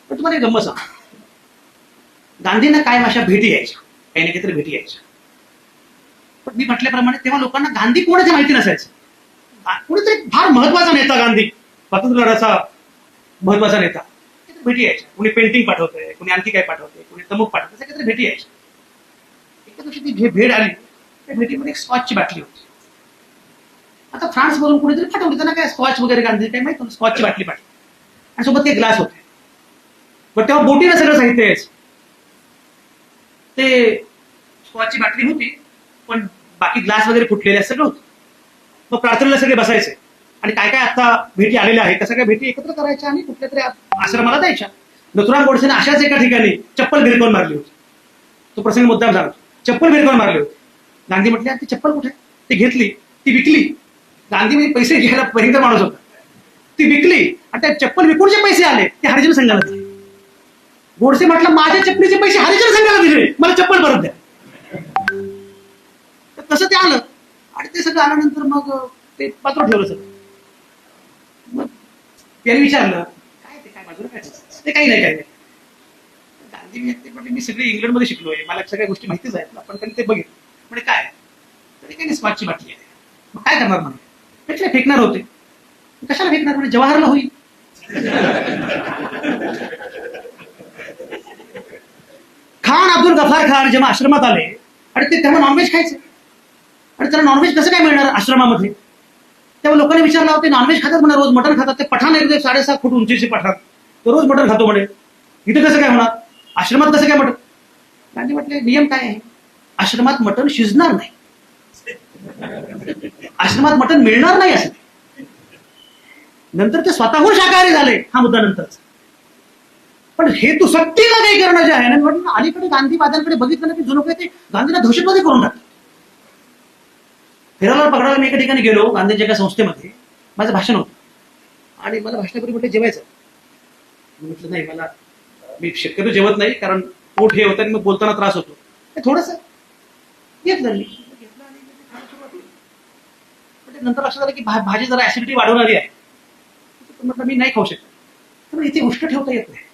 Speaker 1: पण तुम्हाला एक गंमत सांग, गांधींना कायम अशा भेटी यायच्या, काही ना काहीतरी भेटी यायच्या. पण मी म्हटल्याप्रमाणे तेव्हा लोकांना गांधी कोणाची माहिती नसायचं. कुणीतरी फार महत्वाचा नेता, गांधी स्वातंत्र्य लढ्याचा महत्वाचा नेता, भेटी यायच्या. कुणी पेंटिंग पाठवतंय, कुणी आणखी काय पाठवतंय, कुणी तमुक पाठवतंय, काहीतरी भेटी यायच्या. एका दिवशी ती भेट आली, त्या भेटीमध्ये एक स्कॉचची बाटली होती. आता फ्रान्स मधून कुणीतरी पाठवली, त्यांना काय स्कॉच वगैरे गांधी काही माहिती, स्कॉचची बाटली पाठवली, आणि सोबत ते ग्लास होते. पण तेव्हा बोटीनं सगळं साहित्य यायचं. ते स्कॉचची बाटली होती, पण बाकी ग्लास वगैरे फुटलेले सगळं होतं. मग प्रार्थनेला सगळे बसायचे, आणि काय काय आता भेटी आलेल्या आहेत त्या सगळ्या भेटी एकत्र करायच्या आणि कुठल्या तरी आश्रमाला द्यायच्या. नथुराम गोडसेने अशाच एका ठिकाणी चप्पल भिरकावून मारली होती. तो प्रसंग मुद्दाम सांगतो. चप्पल भिरकावून मारले होते. गांधी म्हटले ती चप्पल कुठे? ती घेतली, ती विकली. गांधी म्हणजे पैसे घ्यायला भयंकर माणूस होता. ती विकली आणि त्या चप्पल विकून जे पैसे आले ते हरिजन संघाला दिले. गोडसे म्हटलं माझ्या चप्पलीचे पैसे हरिजन संघाला दिले, मला चप्पल परत द्या. तर तसं ते आलं आणि ते सगळं आल्यानंतर मग ते पात्र ठेवलं सगळं. मग त्याने विचारलं काय ते काय बाजूला काय ते काही नाही काय नाही. गांधी म्हटले मी सगळे इंग्लंडमध्ये शिकलोय, मला सगळ्या गोष्टी माहितीच आहेत. आपण त्यांनी ते बघितलं म्हणजे काय तरी काही नाही, स्मार्टची बाटली आहे. मग काय करणार म्हणे? म्हटलं फेकणार होते. कशाला फेकणार म्हणे? जवाहरला होईल. खान अब्दुल गफार खान जेव्हा आश्रमात आले आणि ते तेव्हा नॉनव्हेज खायचे आणि त्याला नॉनव्हेज कसं काय मिळणार आश्रमामध्ये? तेव्हा लोकांनी विचारलं होते नॉनव्हेज खातात म्हणे, रोज मटण खातात. ते पठाण एक 7.5 फूट उंचीचे पठाण, तो रोज मटण खातो म्हणे. इथे कसं काय होणार? आश्रमात कसं काय मटण? गांधी म्हटले नियम काय आहे? आश्रमात मटण शिजणार नाही, आश्रमात मटण मिळणार नाही असं. नंतर ते स्वतःहून शाकाहारी झाले, हा मुद्दा नंतरचा. पण हे तू सक्तीला काही करणं जे आहे ना, म्हटलं अलीकडे गांधीवाद्यांकडे बघितलं ना की जुनं ते गांधीला दहशतवादी करून टाकतात. फिरायला पकडायला मी एका ठिकाणी गेलो गांधींच्या एका संस्थेमध्ये, माझं भाषण होतं आणि मला भाषणापूर्वी म्हटलं जेवायचं. म्हटलं नाही मला, मी शक्यतो जेवत नाही कारण पोट हे होतं आणि मग बोलताना त्रास होतो. थोडस घेतलं मी, नंतर लक्षात आलं की भाजी जरा ऍसिडिटी वाढवणारी आहे. म्हटलं मी नाही खाऊ शकत, तर इथे उष्ट ठेवता येत नाही.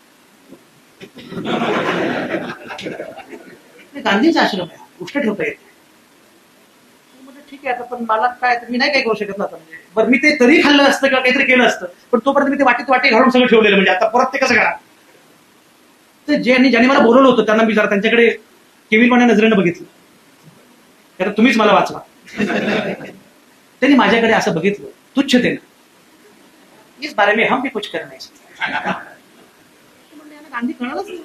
Speaker 1: गांधीचा आश्रम आहे, उष्ट ठेवता येत नाही. ठीक आहे आता, पण मला काय मी नाही काय करू शकत ना. म्हणजे बरं मी ते तरी खाल्लं असतं किंवा काहीतरी केलं असतं, पण तोपर्यंत मी ते वाटे घालून सगळं ठेवलेलं. म्हणजे आता परत ते कसं करा? तर ज्यांनी मला बोलवलं होतं त्यांना मी जरा त्यांच्याकडे केविलवाण्या नजरेनं बघितलं, कारण तुम्हीच मला वाचवा. त्यांनी माझ्याकडे असं बघितलं तुच्छतेनं, इस बारे में हम भी कुछ कर नाही सकते. गांधी कळालंच नाही.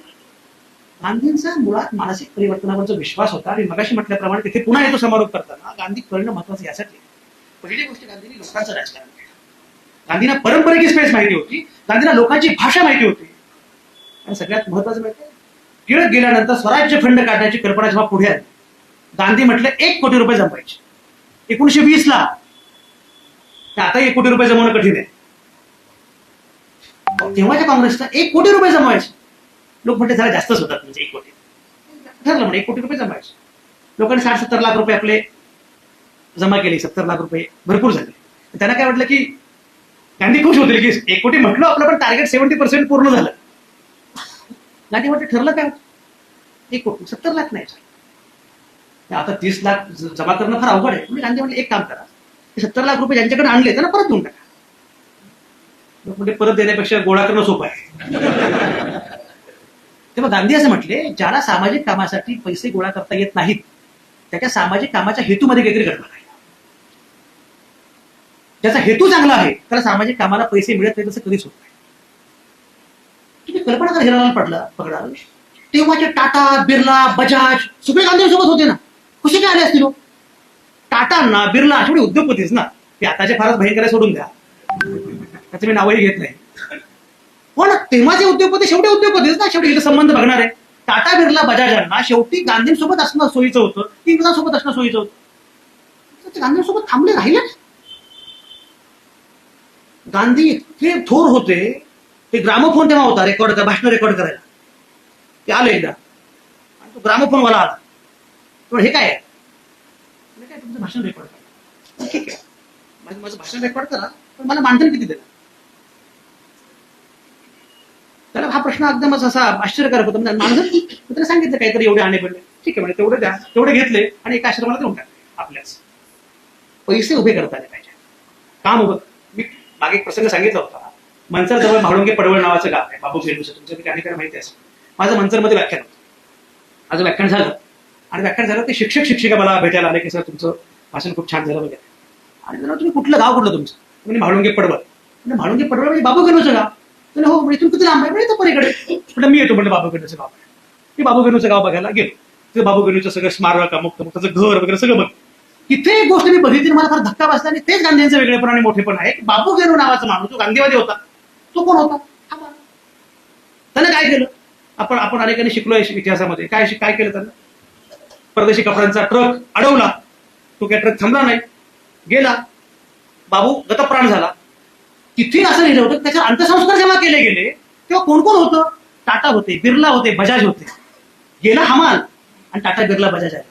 Speaker 1: गांधींचा मुळात मानसिक परिवर्तनावरचा विश्वास होता. आणि मगाशी म्हटल्याप्रमाणे तिथे पुन्हा येतो समारोप करताना, गांधी कळणं महत्वाचं यासाठी. पहिली गोष्ट गांधींनी लोकांचं राजकारण केलं. गांधींना परंपरेची स्पेस माहिती होती, गांधींना लोकांची भाषा माहिती होती. आणि सगळ्यात महत्वाचं माहिती टिळक गेल्यानंतर स्वराज्य फंड काढण्याची कल्पना जेव्हा पुढे आली, गांधी म्हटलं 1 कोटी रुपये जमवायचे 1920 ला. आता 1 कोटी रुपये जमवणं कठीण आहे. तेव्हाच्या काँग्रेसला 1 कोटी रुपये जमवायचे. लोक म्हणते जरा जास्तच होतात, म्हणजे 1 कोटी ठरलं म्हणजे 1 कोटी रुपये जमवायचे. लोकांनी 60-70 लाख रुपये आपले जमा केले. 70 लाख रुपये भरपूर झाले. त्यांना काय वाटलं की गांधी खुश होतील की 1 कोटी म्हटलं आपलं, पण टार्गेट 70% पूर्ण झालं. गांधी म्हटलं ठरलं काय 1 कोटी 70 लाख नाही, आता 30 लाख जमा करणं फार अवघड आहे. म्हणजे गांधी म्हटलं एक काम करा, 70 लाख रुपये ज्यांच्याकडे आणले त्यांना परत देऊन टाका. म्हणजे परत देण्यापेक्षा गोळा करणं सोपं आहे. तेव्हा गांधी असं म्हटले, ज्याला सामाजिक कामासाठी पैसे गोळा करता येत नाहीत त्याच्या सामाजिक कामाच्या हेतूमध्ये काहीतरी गडबड आहे. ज्याचा हेतू चांगला आहे त्याला सामाजिक कामाला पैसे मिळत नाही तसं कधीच होत नाही. तुम्ही कल्पना करा, हिरालाल पगडा तेव्हाचे टाटा, बिर्ला, बजाज सगळे गांधींसोबत होते ना. कसे काय आले असतील लोक? टाटांना, बिर्ला थोडी उद्योगपतीच ना. ते आताचे फारच भयंकर सोडून द्या, त्याचं मी नावही घेत नाही. पण तेव्हाचे उद्योगपती शेवटी उद्योगपतीच ना. शेवटी इथं संबंध बघणार आहे. टाटा, बिर्ला, बजाजांना शेवटी गांधींसोबत असणं सोयीचं होतं, इंग्रजांसोबत असणं सोयीचं होतं. ते गांधींसोबत थांबले राहिले. गांधी इतके थोर होते, ते ग्रामोफोन तेव्हा होता रेकॉर्ड भाषण रेकॉर्ड करायला. ते आले एकदा आणि तो ग्रामोफोन वाला आला. पण हे काय काय तुमचं भाषण रेकॉर्ड करा. ठीक आहे, माझं भाषण रेकॉर्ड करा, पण मला मानधन किती देणार? त्याला हा प्रश्न एकदमच असा आश्चर्यकारक होता. म्हणजे मानधन त्याला सांगितलं काहीतरी एवढे आणे पडले. ठीक आहे म्हणजे तेवढे द्या. तेवढे घेतले आणि एका आश्रमाला देऊन टाकले. आपल्याच पैसे उभे करता आले पाहिजे, काम उभं. मी मागे एक प्रसंग सांगितला होता. मनसर जवळ म्हाळुंगे पडवळ नावाचं गाव आहे, बाबू गेलूचं. तुमच्या काही माहिती असेल. माझं मनसरमध्ये व्याख्यान होतं. माझं व्याख्यान झालं आणि व्याख्यान झालं ते शिक्षिका मला भेटायला आले की सर तुमचं भाषण खूप छान झालं वगैरे. आणि तुम्ही कुठलं गाव कुठलं तुमचं? म्हणजे म्हाळुंगे पडवळ. म्हणजे म्हाळुंगे पडवळ म्हणजे बाबू गेलूचं गाव. हो, इथून किती लांब आहे? म्हणजे पलीकडे. म्हटलं मी येतो म्हटलं बाबू गेलूचं गाव. मी बाबू गेलूचं गाव बघायला गेलो. तिथे बाबू गेलूचं सगळं स्मारक, अमुक तमुक, त्याचं घर वगैरे सगळं बघ. इथे एक गोष्ट मी बघितली, मला फार धक्का बसला. आणि तेच गांधींचं वेगळेपण आणि मोठेपण आहे. बाबू गेलू नावाचा माणूस जो गांधीवादी होता, तो कोण होता? त्यानं काय केलं? आपण अनेकांनी शिकलोय इतिहासामध्ये. काय केलं त्यानं? परदेशी कपड्यांचा ट्रक अडवला. तो काय ट्रक थांबला नाही, गेला. बाबू गतप्राण झाला. तिथे असं लिहिलं होतं त्याचे अंत्यसंस्कार जेव्हा केले गेले तेव्हा कोण कोण होतं? टाटा होते, बिर्ला होते, बजाज होते. गेला हमाल आणि टाटा बिर्ला बजाज आहे.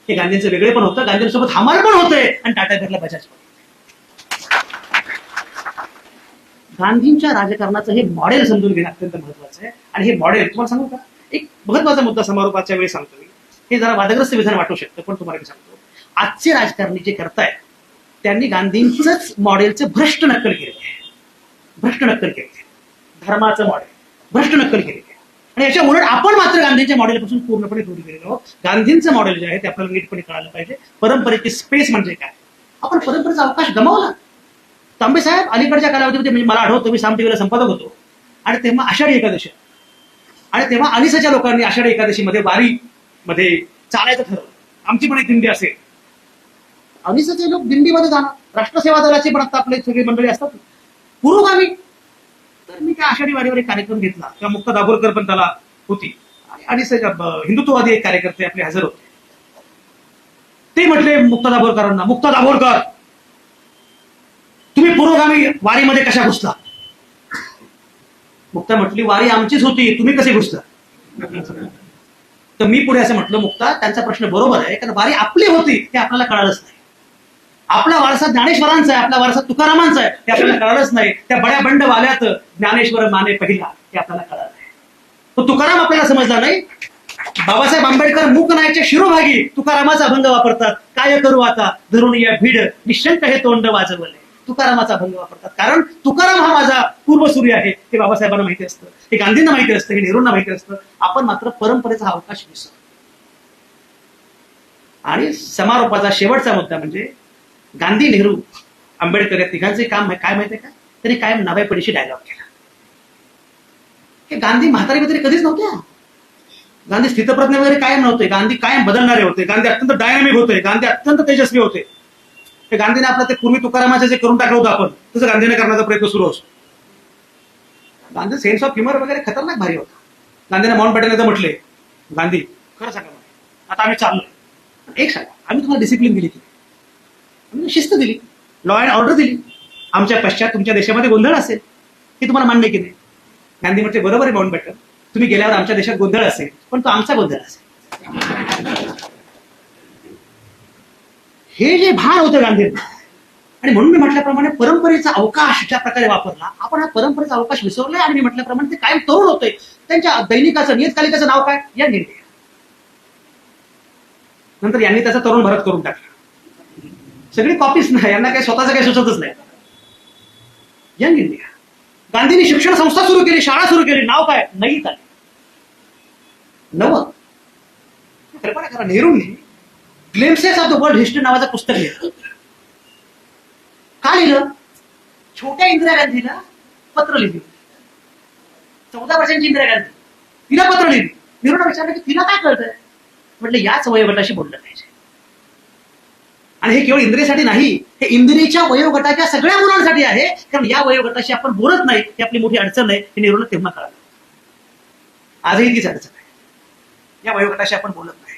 Speaker 1: हे गांधींचं वेगळे पण होतं. गांधींसोबत हमाल पण होते आणि टाटा बिर्ला बजाज पण. गांधींच्या राजकारणाचं हे मॉडेल समजून घेणं अत्यंत महत्वाचं आहे. आणि हे मॉडेल तुम्हाला सांगू का, एक महत्वाचा मुद्दा समारोपाच्या वेळी सांगतो मी. हे जरा वादग्रस्त विधान वाटू शकतं, पण तुम्हाला मी सांगतो, आजचे राजकारणी जे करतायत त्यांनी गांधींचंच मॉडेलचं भ्रष्ट नक्कल केलेलं आहे. भ्रष्ट नक्कल केले, धर्माचं मॉडेल भ्रष्ट नक्कल केलेलं आहे. आणि याच्या उलट आपण मात्र गांधींच्या मॉडेलपासून पूर्णपणे दूर गेलेलो आहोत. गांधींचं मॉडेल जे आहे ते आपल्याला नीटपणे कळायला पाहिजे. परंपरेची स्पेस म्हणजे काय, आपण परंपरेचा अवकाश गमावला. तांबे साहेब अलीकडच्या कालावधीमध्ये, म्हणजे मला आठवतं मी साम टीव्हीला संपादक होतो आणि तेव्हा आषाढी एकादशी आणि तेव्हा अनिसाच्या लोकांनी आषाढी एकादशीमध्ये वारीमध्ये चालायचं ठरवलं. आमची पण एक दिंडी असेल. अनिसाचे लोक दिंडीमध्ये जाणार, राष्ट्रसेवा दलाचे पण आता आपले सगळी मंडळी असतात पुरोगामी. तर मी त्या आषाढी वारीवर एक कार्यक्रम घेतला. किंवा मुक्ता दाभोलकर पण त्याला होती आणि हिंदुत्ववादी एक कार्यकर्ते आपले हजर होते. ते म्हटले मुक्ता दाभोलकरांना, मुक्ता दाभोलकर तुम्ही पुरोगामी वारीमध्ये कशा घुसला? मुक्ता म्हटली वारी आमचीच होती, तुम्ही कसे घुसता? तर मी पुढे असं म्हटलं, मुक्ता त्यांचा प्रश्न बरोबर आहे, कारण वारी आपली होती हे आपल्याला कळालंच नाही. आपला वारसा ज्ञानेश्वरांचा आहे, आपला वारसा तुकारामांचा आहे हे आपल्याला कळालंच नाही. त्या बड्या बंड वाल्यात ज्ञानेश्वर माने पहिला हे आपल्याला कळालं नाही. तो तुकाराम आपल्याला समजला नाही. बाबासाहेब आंबेडकर मूकनायच्या शिरोभागी तुकारामाचा अभंग वापरतात. काय करू आता धरून या भीड निशंक हे तोंड वाजवले. तुकारामाचा अभंग वापरतात, कारण तुकाराम हा माझा पूर्वसूर्य आहे हे बाबासाहेबांना माहिती असतं, हे गांधींना माहिती असतं, हे नेहरूंना माहिती असतं. आपण मात्र परंपरेचा अवकाश विसरतो. आणि समारोपाचा शेवटचा मुद्दा म्हणजे गांधी, नेहरू, आंबेडकर या तिघांचे काम काय माहितीये का? त्यांनी कायम नव्यापडीशी डायलॉग केला. हे गांधी म्हातारी वगैरे कधीच नव्हत्या. गांधी स्थितप्रज्ञ वगैरे कायम नव्हते. गांधी कायम बदलणारे होते. गांधी अत्यंत डायनामिक होते. गांधी अत्यंत तेजस्वी होते. गांधीने आपलं ते पूर्वी तुकारामाचं जे करून टाकलं होतं आपण, तसं गांधीने करण्याचा प्रयत्न सुरू असतो. गांधी सेन्स ऑफ ह्युमर वगैरे खतरनाक भारी होता. गांधीने माउंट बॅटनला म्हटले, गांधी खरं सांगा आता आम्ही चाललोय, एक सांगा आम्ही तुम्हाला डिसिप्लिन दिली की आम्ही शिस्त दिली, लॉ अँड ऑर्डर दिली, आमच्या पश्चात तुमच्या देशामध्ये गोंधळ असेल हे तुम्हाला मान्य की नाही? गांधी म्हटले बरोबर आहे माउंट बॅटन, तुम्ही गेल्यावर आमच्या देशात गोंधळ असेल पण तो आमचा गोंधळ असेल. हे जे भान होतं गांधींना. आणि म्हणून मी म्हटल्याप्रमाणे परंपरेचा अवकाश ज्या प्रकारे वापरला, आपण हा परंपरेचा अवकाश विसरलोय. आणि मी म्हटल्याप्रमाणे ते कायम तरुण होते. त्यांच्या दैनिकाचं नियतकालिकाचं नाव काय? Young India. नंतर यांनी त्याचा तरुण भारत करून टाकला. सगळी कॉपीच नाही, यांना काही स्वतःच काही सुचतच नाही. Young India. गांधींनी शिक्षण संस्था सुरू केली, शाळा सुरू केली, नाव काय? नई तालीम. नवं कल्पना करा, नेहरूंनी Glimpses of the World History नावाचं पुस्तक लिहिलं. का लिहिलं? छोट्या इंदिरा गांधीला पत्र लिहिली. 14 वर्षांची इंदिरा गांधी, तिला पत्र लिहिली. नेहरूंना विचारलं की तिला काय कळतंय? म्हटलं याच वयोगटाशी बोललं पाहिजे. आणि हे केवळ इंदिरेसाठी नाही, हे इंदिरेच्या वयोगटाच्या सगळ्या मुलांसाठी आहे. कारण या वयोगटाशी आपण बोलत नाही, ही आपली मोठी अडचण आहे. हे नेहरूंना तेव्हा कळालं. आजही तीच अडचण आहे. या वयोगटाशी आपण बोलत नाही,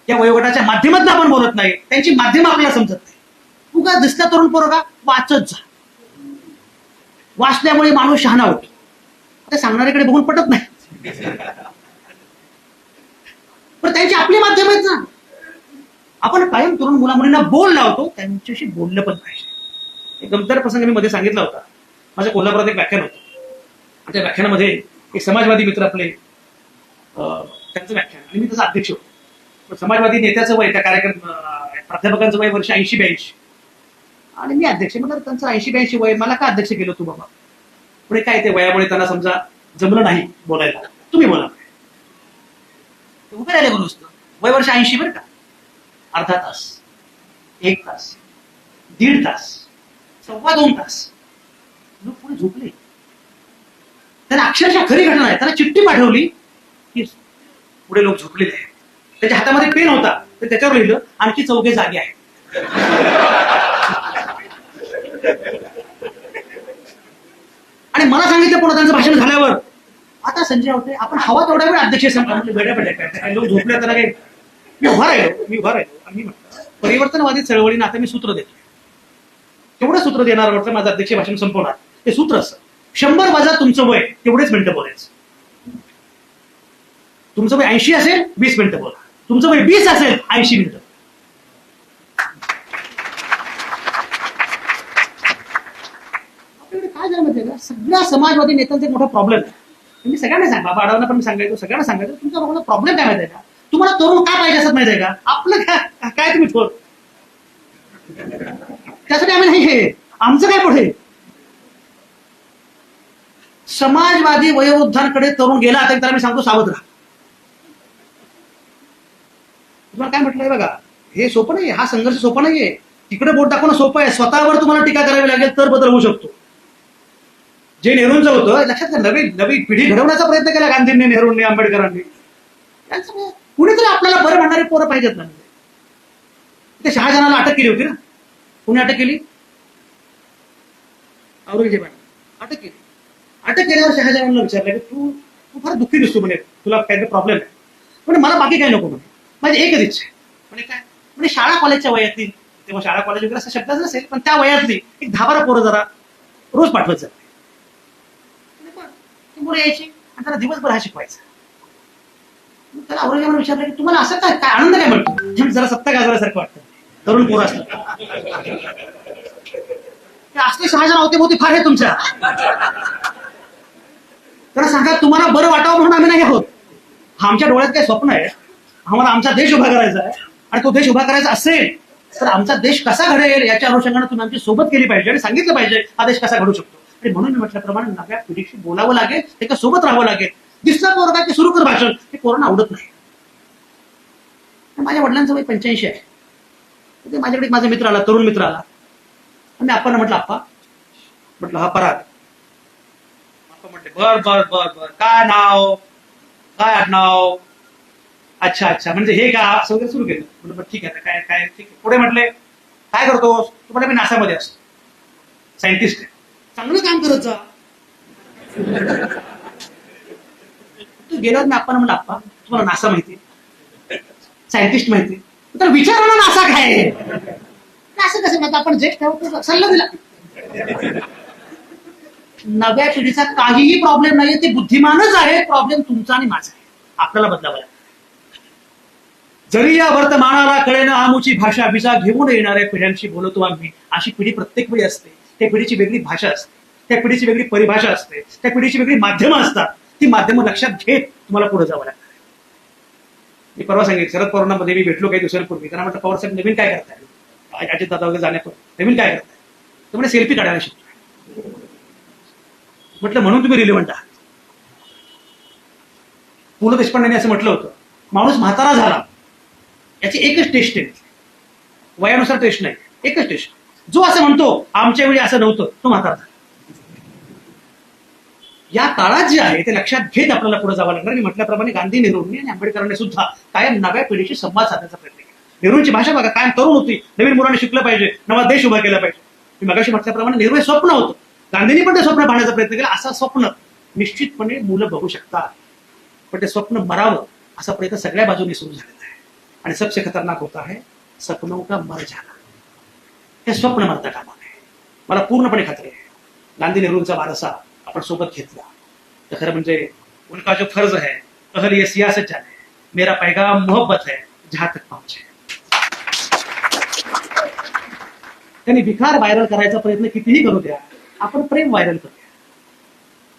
Speaker 1: या वयोगटाच्या माध्यमातून आपण बोलत नाही, त्यांची माध्यम आपल्याला समजत नाही. उगा दिसला तरुण पोरगा वाचत जा. वाचल्यामुळे माणूस शहाणा होतो. ते सांगणाऱ्याकडे बघून पटत नाही. पण त्यांची आपली माध्यम आहेत ना. आपण कायम तरुण मुला मुलींना बोल लावतो, त्यांच्याशी बोललं पण पाहिजे. एक गमतीदार प्रसंग मी मध्ये सांगितला होता. माझ्या कोल्हापुरात एक व्याख्यान होतं. त्या व्याख्यानामध्ये एक समाजवादी मित्र आपले त्यांचं व्याख्यान आणि मी त्याचा अध्यक्ष होतो. समाजवादी नेत्याचं वय, त्या कार्यक्रम प्राध्यापकांचं वय वर्ष 80-82 आणि मी अध्यक्ष. म्हणजे त्यांचं 80-82 वय, मला का अध्यक्ष केलं तू बाबा? पुढे काय ते वयामुळे त्यांना समजा जमलं नाही बोलायला, तुम्ही बोला. उभे राहिले बोलू असतं. वय वर्ष 80 बरं का. अर्धा तास, 1 तास, 1.5 तास, 2.25 तास लोक पुढे झोपले. त्यांना अक्षरशः खरी घटना आहे, त्यांना चिठ्ठी पाठवली की पुढे लोक झोपलेले आहेत. त्याच्या हातामध्ये पेन होता, तर त्याच्यावर लिहिलं आणखी 4 जागे आहेत. आणि मला सांगितलं पुन्हा त्यांचं भाषण झाल्यावर, आता संजय होते आपण हवा तेवढा वेळ अध्यक्ष संपला. म्हणजे वेड्या लोक झोपले, त्याला काही मी उभा राहिलो आणि मी म्हटलं परिवर्तनवादी चळवळीनं आता मी सूत्र देतो. तेवढं सूत्र देणार म्हटलं माझं अध्यक्ष भाषण संपवणार. ते सूत्र असं 100 वजा तुमचं वय तेवढेच मिनिटं बोलायचं. तुमचं वय 80 असेल 20 मिनिटं बोला. तुमचं वय 20 असेल 80 मिनिटं. आपल्याकडे काय झालं माहितीये का, सगळ्या समाजवादी नेत्यांचा एक मोठा प्रॉब्लेम आहे. मी सगळ्यांना सांगा, बाबा आढावांना पण मी सांगायचो, सगळ्यांना सांगायचो, तुमचा मोठा प्रॉब्लेम काय माहितीये का, तुम्हाला तरुण काय पाहिजे असत माहितीये का, आपलं काय तुम्ही थोर त्यासाठी आम्ही नाही, हे आमचं काय पुढे. समाजवादी वयोवृद्धांकडे तरुण गेला तर त्याला मी सांगतो सावध राहा. तुम्हाला काय म्हटलंय बघा, हे सोपं नाहीये, हा संघर्ष सोपा नाहीये. तिकडे बोट टाकणं सोपं आहे, स्वतःवर तुम्हाला टीका करावी लागेल तर बदल होऊ शकतो. जे नेहरूंचं होतं लक्षात घ्या, नवी पिढी घडवण्याचा प्रयत्न केला गांधींनी, नेहरूंनी, आंबेडकरांनी. त्यांचं कुणीतरी आपल्याला बरं म्हणणारे पोरं पाहिजेत ना. ते शहाजहानाला अटक केली होती ना. कोणी अटक केली? औरंगजेबाने अटक केली. अटक केल्यावर शहाजहानला विचारलं की तू फार दुःखी दिसतो म्हणे, तुला काहीतरी प्रॉब्लेम आहे म्हणजे. मला बाकी काय नको म्हणे, माझी एकच इच्छा आहे म्हणजे. काय म्हणजे शाळा कॉलेजच्या वयातली, तेव्हा शाळा कॉलेज वगैरे असा शब्दच नसेल, पण त्या वयातली एक 10-12 पोरं जरा रोज पाठवत जाते. मुलं यायची आणि त्याला दिवसभर हा शिकवायचा. त्याला औरंगजेबाने विचारलं की तुम्हाला असं काय आनंद काय मिळतो. जरा सत्ता गाजवल्यासारखं वाटतं, तरुण पोरं असतात. असले शहाजहान होते बहुते फार आहे तुमच्या. तर सांगा तुम्हाला बरं वाटावं म्हणून आम्ही नाही आहोत. आमच्या डोळ्यात काही स्वप्न आहे, आम्हाला आमचा देश उभा करायचा आहे. आणि तो देश उभा करायचा असेल तर आमचा देश कसा घडेल याच्या अनुषंगाने तुम्ही आमची सोबत केली पाहिजे आणि सांगितलं पाहिजे हा देश कसा घडू शकतो. आणि म्हणून मी म्हटल्याप्रमाणे नव्या पिढीशी बोलावं लागेल, त्याच्या सोबत राहावं लागेल. दिसला पोरगा की सुरू कर भाषण, ते पोरांना आवडत नाही. माझ्या वडिलांचं वय 85 आहे. ते माझ्याकडे माझा मित्र आला, तरुण मित्र आला. मी आप्पांना म्हटलं, आप्पा म्हटलं हा पराग. आप्पा म्हटले बर बर बर बर, काय नाव, काय आडनाव, अच्छा अच्छा म्हणजे हे का, असं वगैरे सुरू केलं. म्हटलं बरं ठीक आहे, काय काय ठीक आहे. पुढे म्हटले काय करतोस. तू म्हटलं मी नासामध्ये असतो, सायंटिस्ट आहे. चांगलं काम करत जा. तू गेल्यावर मी आप्पांना म्हटलं, आप्पा तुम्हाला नासा माहिती, सायंटिस्ट माहिती, तर विचारा ना नासा काय. असं कसं म्हणतात, आपण ज्येष्ठ ठेवतो सल्ला दिला. नव्या पिढीचा काहीही प्रॉब्लेम नाहीये, ते बुद्धिमानच आहे. प्रॉब्लेम तुमचा आणि माझा आहे, आपल्याला बदलावा लागेल. जरी या वर्तमानाला कळेना आमुची भाषा बिजा घेऊन येणाऱ्या पिढ्यांशी बोलतो आम्ही. अशी पिढी प्रत्येक वेळी असते. त्या पिढीची वेगळी भाषा असते, त्या पिढीची वेगळी परिभाषा असते, त्या पिढीची वेगळी माध्यमं असतात. ती माध्यमं लक्षात घेत तुम्हाला पुढे जावं लागतं. मी परवा सांगितलं, शरद पवारांमध्ये मी भेटलो काही दिवसांपूर्वी. त्यांना म्हटलं पवार साहेब नवीन काय करताय, अजित दादा वगैरे जाण्यापूर्वी नवीन काय करताय. तर म्हणजे सेल्फी काढायला शिकतो. म्हटलं म्हणून तुम्ही रिलेव्हंट आहात. पु ल देशपांडेंनी असं म्हटलं होतं, माणूस म्हातारा झाला याची एकच टेस्ट आहे, वयानुसार टेस्ट नाही, एकच टेस्ट. जो असं म्हणतो आमच्या वेळी असं नव्हतं, तो म्हातारा झाला. या काळात जे आहे ते लक्षात घेत आपल्याला पुढे जावं लागणार. मी म्हटल्याप्रमाणे गांधी, नेहरूंनी आणि आंबेडकरांनी सुद्धा कायम नव्या पिढीशी संवाद साधण्याचा प्रयत्न केला. नेहरूंची भाषा बघा, कायम तरुण होती. नवीन मुलांनी शिकलं पाहिजे, नवा देश उभा केला पाहिजे. मी मगाशी म्हटल्याप्रमाणे नेहरू हे स्वप्न होतं, गांधींनी पण ते स्वप्न पाहण्याचा प्रयत्न केला. असं स्वप्न निश्चितपणे मुलं बघू शकतात, पण ते स्वप्न मरावं असा प्रयत्न सगळ्या बाजूंनी सुरू झालेला आहे. आणि सबसे खतरनाक होता है सपनों का मर जाना. हे स्वप्न मरता कामा नये. मला पूर्णपणे खात्री आहे गांधी, नेहरूंचा वारसा आपण सोबत घेतला तर खरं म्हणजे उनका जो फर्ज है पहल ये सियासत जाने, मेरा पैगाम मोहब्बत है जहां तक पहुंचे. त्यांनी विकार व्हायरल करायचा प्रयत्न कितीही करू द्या, आपण प्रेम व्हायरल करूया.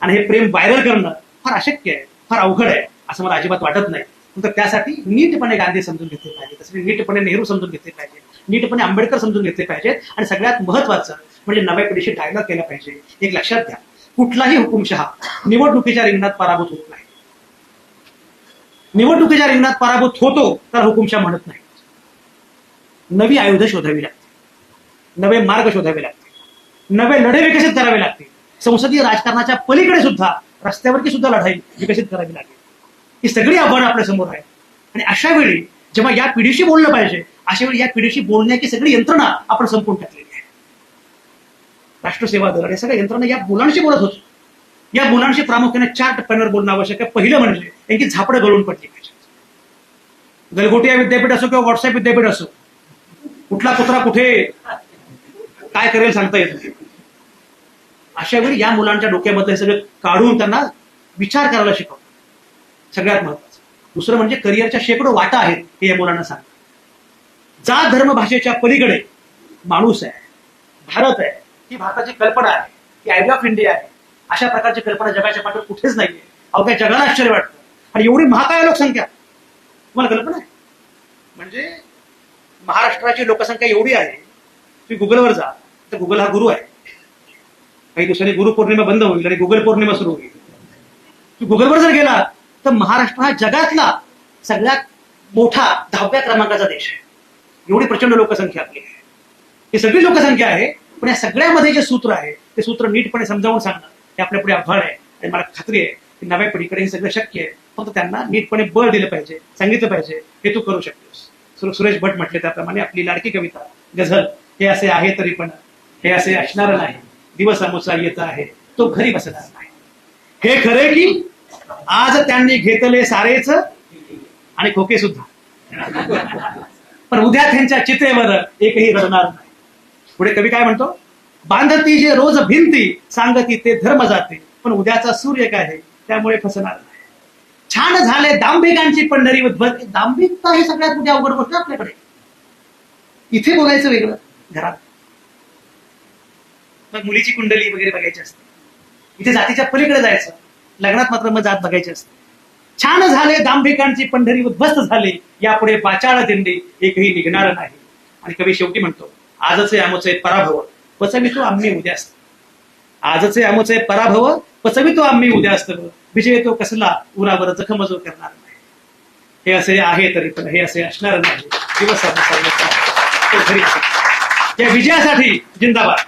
Speaker 1: आणि हे प्रेम व्हायरल करणं फार अशक्य आहे, फार अवघड आहे असं मला अजिबात वाटत नाही. तर त्यासाठी नीटपणे गांधी समजून घेतले पाहिजे, तसे नीटपणे नेहरू समजून घेतले पाहिजे, नीटपणे आंबेडकर समजून घेतले पाहिजेत. आणि सगळ्यात महत्वाचं म्हणजे नव्या पिढीशी डायलॉग केला पाहिजे. एक लक्षात घ्या, कुठलाही हुकुमशहा निवडणुकीच्या रिंगणात पराभूत होत नाही. निवडणुकीच्या रिंगणात पराभूत होतो तर हुकुमशहा म्हणत नाही. नवी आयुध शोधावी लागते, नवे मार्ग शोधावे लागते, नवे लढे विकसित करावे लागते. संसदीय राजकारणाच्या पलीकडे सुद्धा रस्त्यावरची सुद्धा लढाई विकसित करावी लागेल. ही सगळी आव्हानं आपल्या समोर आहे. आणि अशा वेळी जेव्हा या पिढीशी बोललं पाहिजे, अशा वेळी या पिढीशी बोलण्याची सगळी यंत्रणा आपण संपवून टाकलेली आहे. राष्ट्रसेवा दल हे सगळ्या यंत्रणा या मुलांशी बोलत होतो. या मुलांशी प्रामुख्याने 4 टप्प्यांवर बोलणं आवश्यक आहे. पहिलं म्हणजे यांची झापडं गळून पडली पाहिजे. गलगोटिया विद्यापीठ असो किंवा व्हॉट्सअप विद्यापीठ असो, कुठला कुत्रा कुठे काय करेल सांगता येत नाही. अशा वेळी या मुलांच्या डोक्यामध्ये हे सगळं काढून त्यांना विचार करायला शिकवलं. सगळ्यात महत्वाचं. दुसरं म्हणजे करिअरच्या शेकडो वाटा आहेत हे या मुलांना सांगतात. जात धर्म भाषेच्या पलीकडे माणूस आहे, भारत आहे, ही भारताची कल्पना आहे, ही आयडिया ऑफ इंडिया आहे. अशा प्रकारची कल्पना जगाच्या पाठीवर कुठेच नाहीये. अवघ्या जगाला आश्चर्य वाटतं. आणि एवढी महाकाय लोकसंख्या, तुम्हाला कल्पना आहे? म्हणजे महाराष्ट्राची लोकसंख्या एवढी आहे, तुम्ही गुगलवर जा, तर गुगल हा गुरु आहे. काही दिवसांनी गुरुपौर्णिमा बंद होईल आणि गुगल पौर्णिमा सुरू होईल. तुम्ही गुगलवर जर गेला तर महाराष्ट्र हा जगातला सगळ्यात मोठा 10व्या क्रमांकाचा देश आहे. एवढी प्रचंड लोकसंख्या आपली आहे. ही सगळी लोकसंख्या आहे, पण या सगळ्यामध्ये जे सूत्र आहे ते सूत्र नीटपणे समजावून सांगणं हे आपल्या पुढे आव्हान आहे. आणि मला खात्री आहे की नव्या पिढीकडे हे सगळं शक्य आहे. फक्त त्यांना नीटपणे बळ दिलं पाहिजे, सांगितलं पाहिजे हे तू करू शकतोस. सुरेश भट म्हटले त्याप्रमाणे आपली लाडकी कविता गझल, हे असे आहे तरी पण हे असे असणार नाही, दिवस अमुचा येत आहे तो घरी बसणार नाही. हे खरे की आज त्यांनी घेतले सारेच आणि खोके सुद्धा, पण उद्या त्यांच्या चितेवर एकही रडणार नाही. पुढे कवी काय म्हणतो? बांधती जे रोज भिंती, सांगती ते धर्म जाते, पण उद्याचा सूर्य काय आहे त्यामुळे फसणार नाही. छान झाले दांभिकांची पंढरी उद्भवते. दांभिकता हे सगळ्यात मोठी अवघड गोष्ट आपल्याकडे. इथे बघायचं वेगळं, घरात मग मुलीची कुंडली वगैरे बघायची असते. इथे जातीच्या पलीकडे जायचं, लग्नात मात्र मग जात बघायची असते. छान झाले दांभिकांची पंढरी उद्ध्वस्त झाली, यापुढे पाचाळ दिंडी एकही निघणार नाही. आणि कवी शेवटी म्हणतो, आजचे आमचे पराभव पचवितो आम्ही उद्यास्त. आजचे आमचे पराभव पचवितो आम्ही उद्यास्त, विजय तो कसला उरावर जखम जो करणार नाही. हे असे आहे तरी पण हे असे असणार नाही, दिवस घरी. या विजयासाठी जिंदाबाद.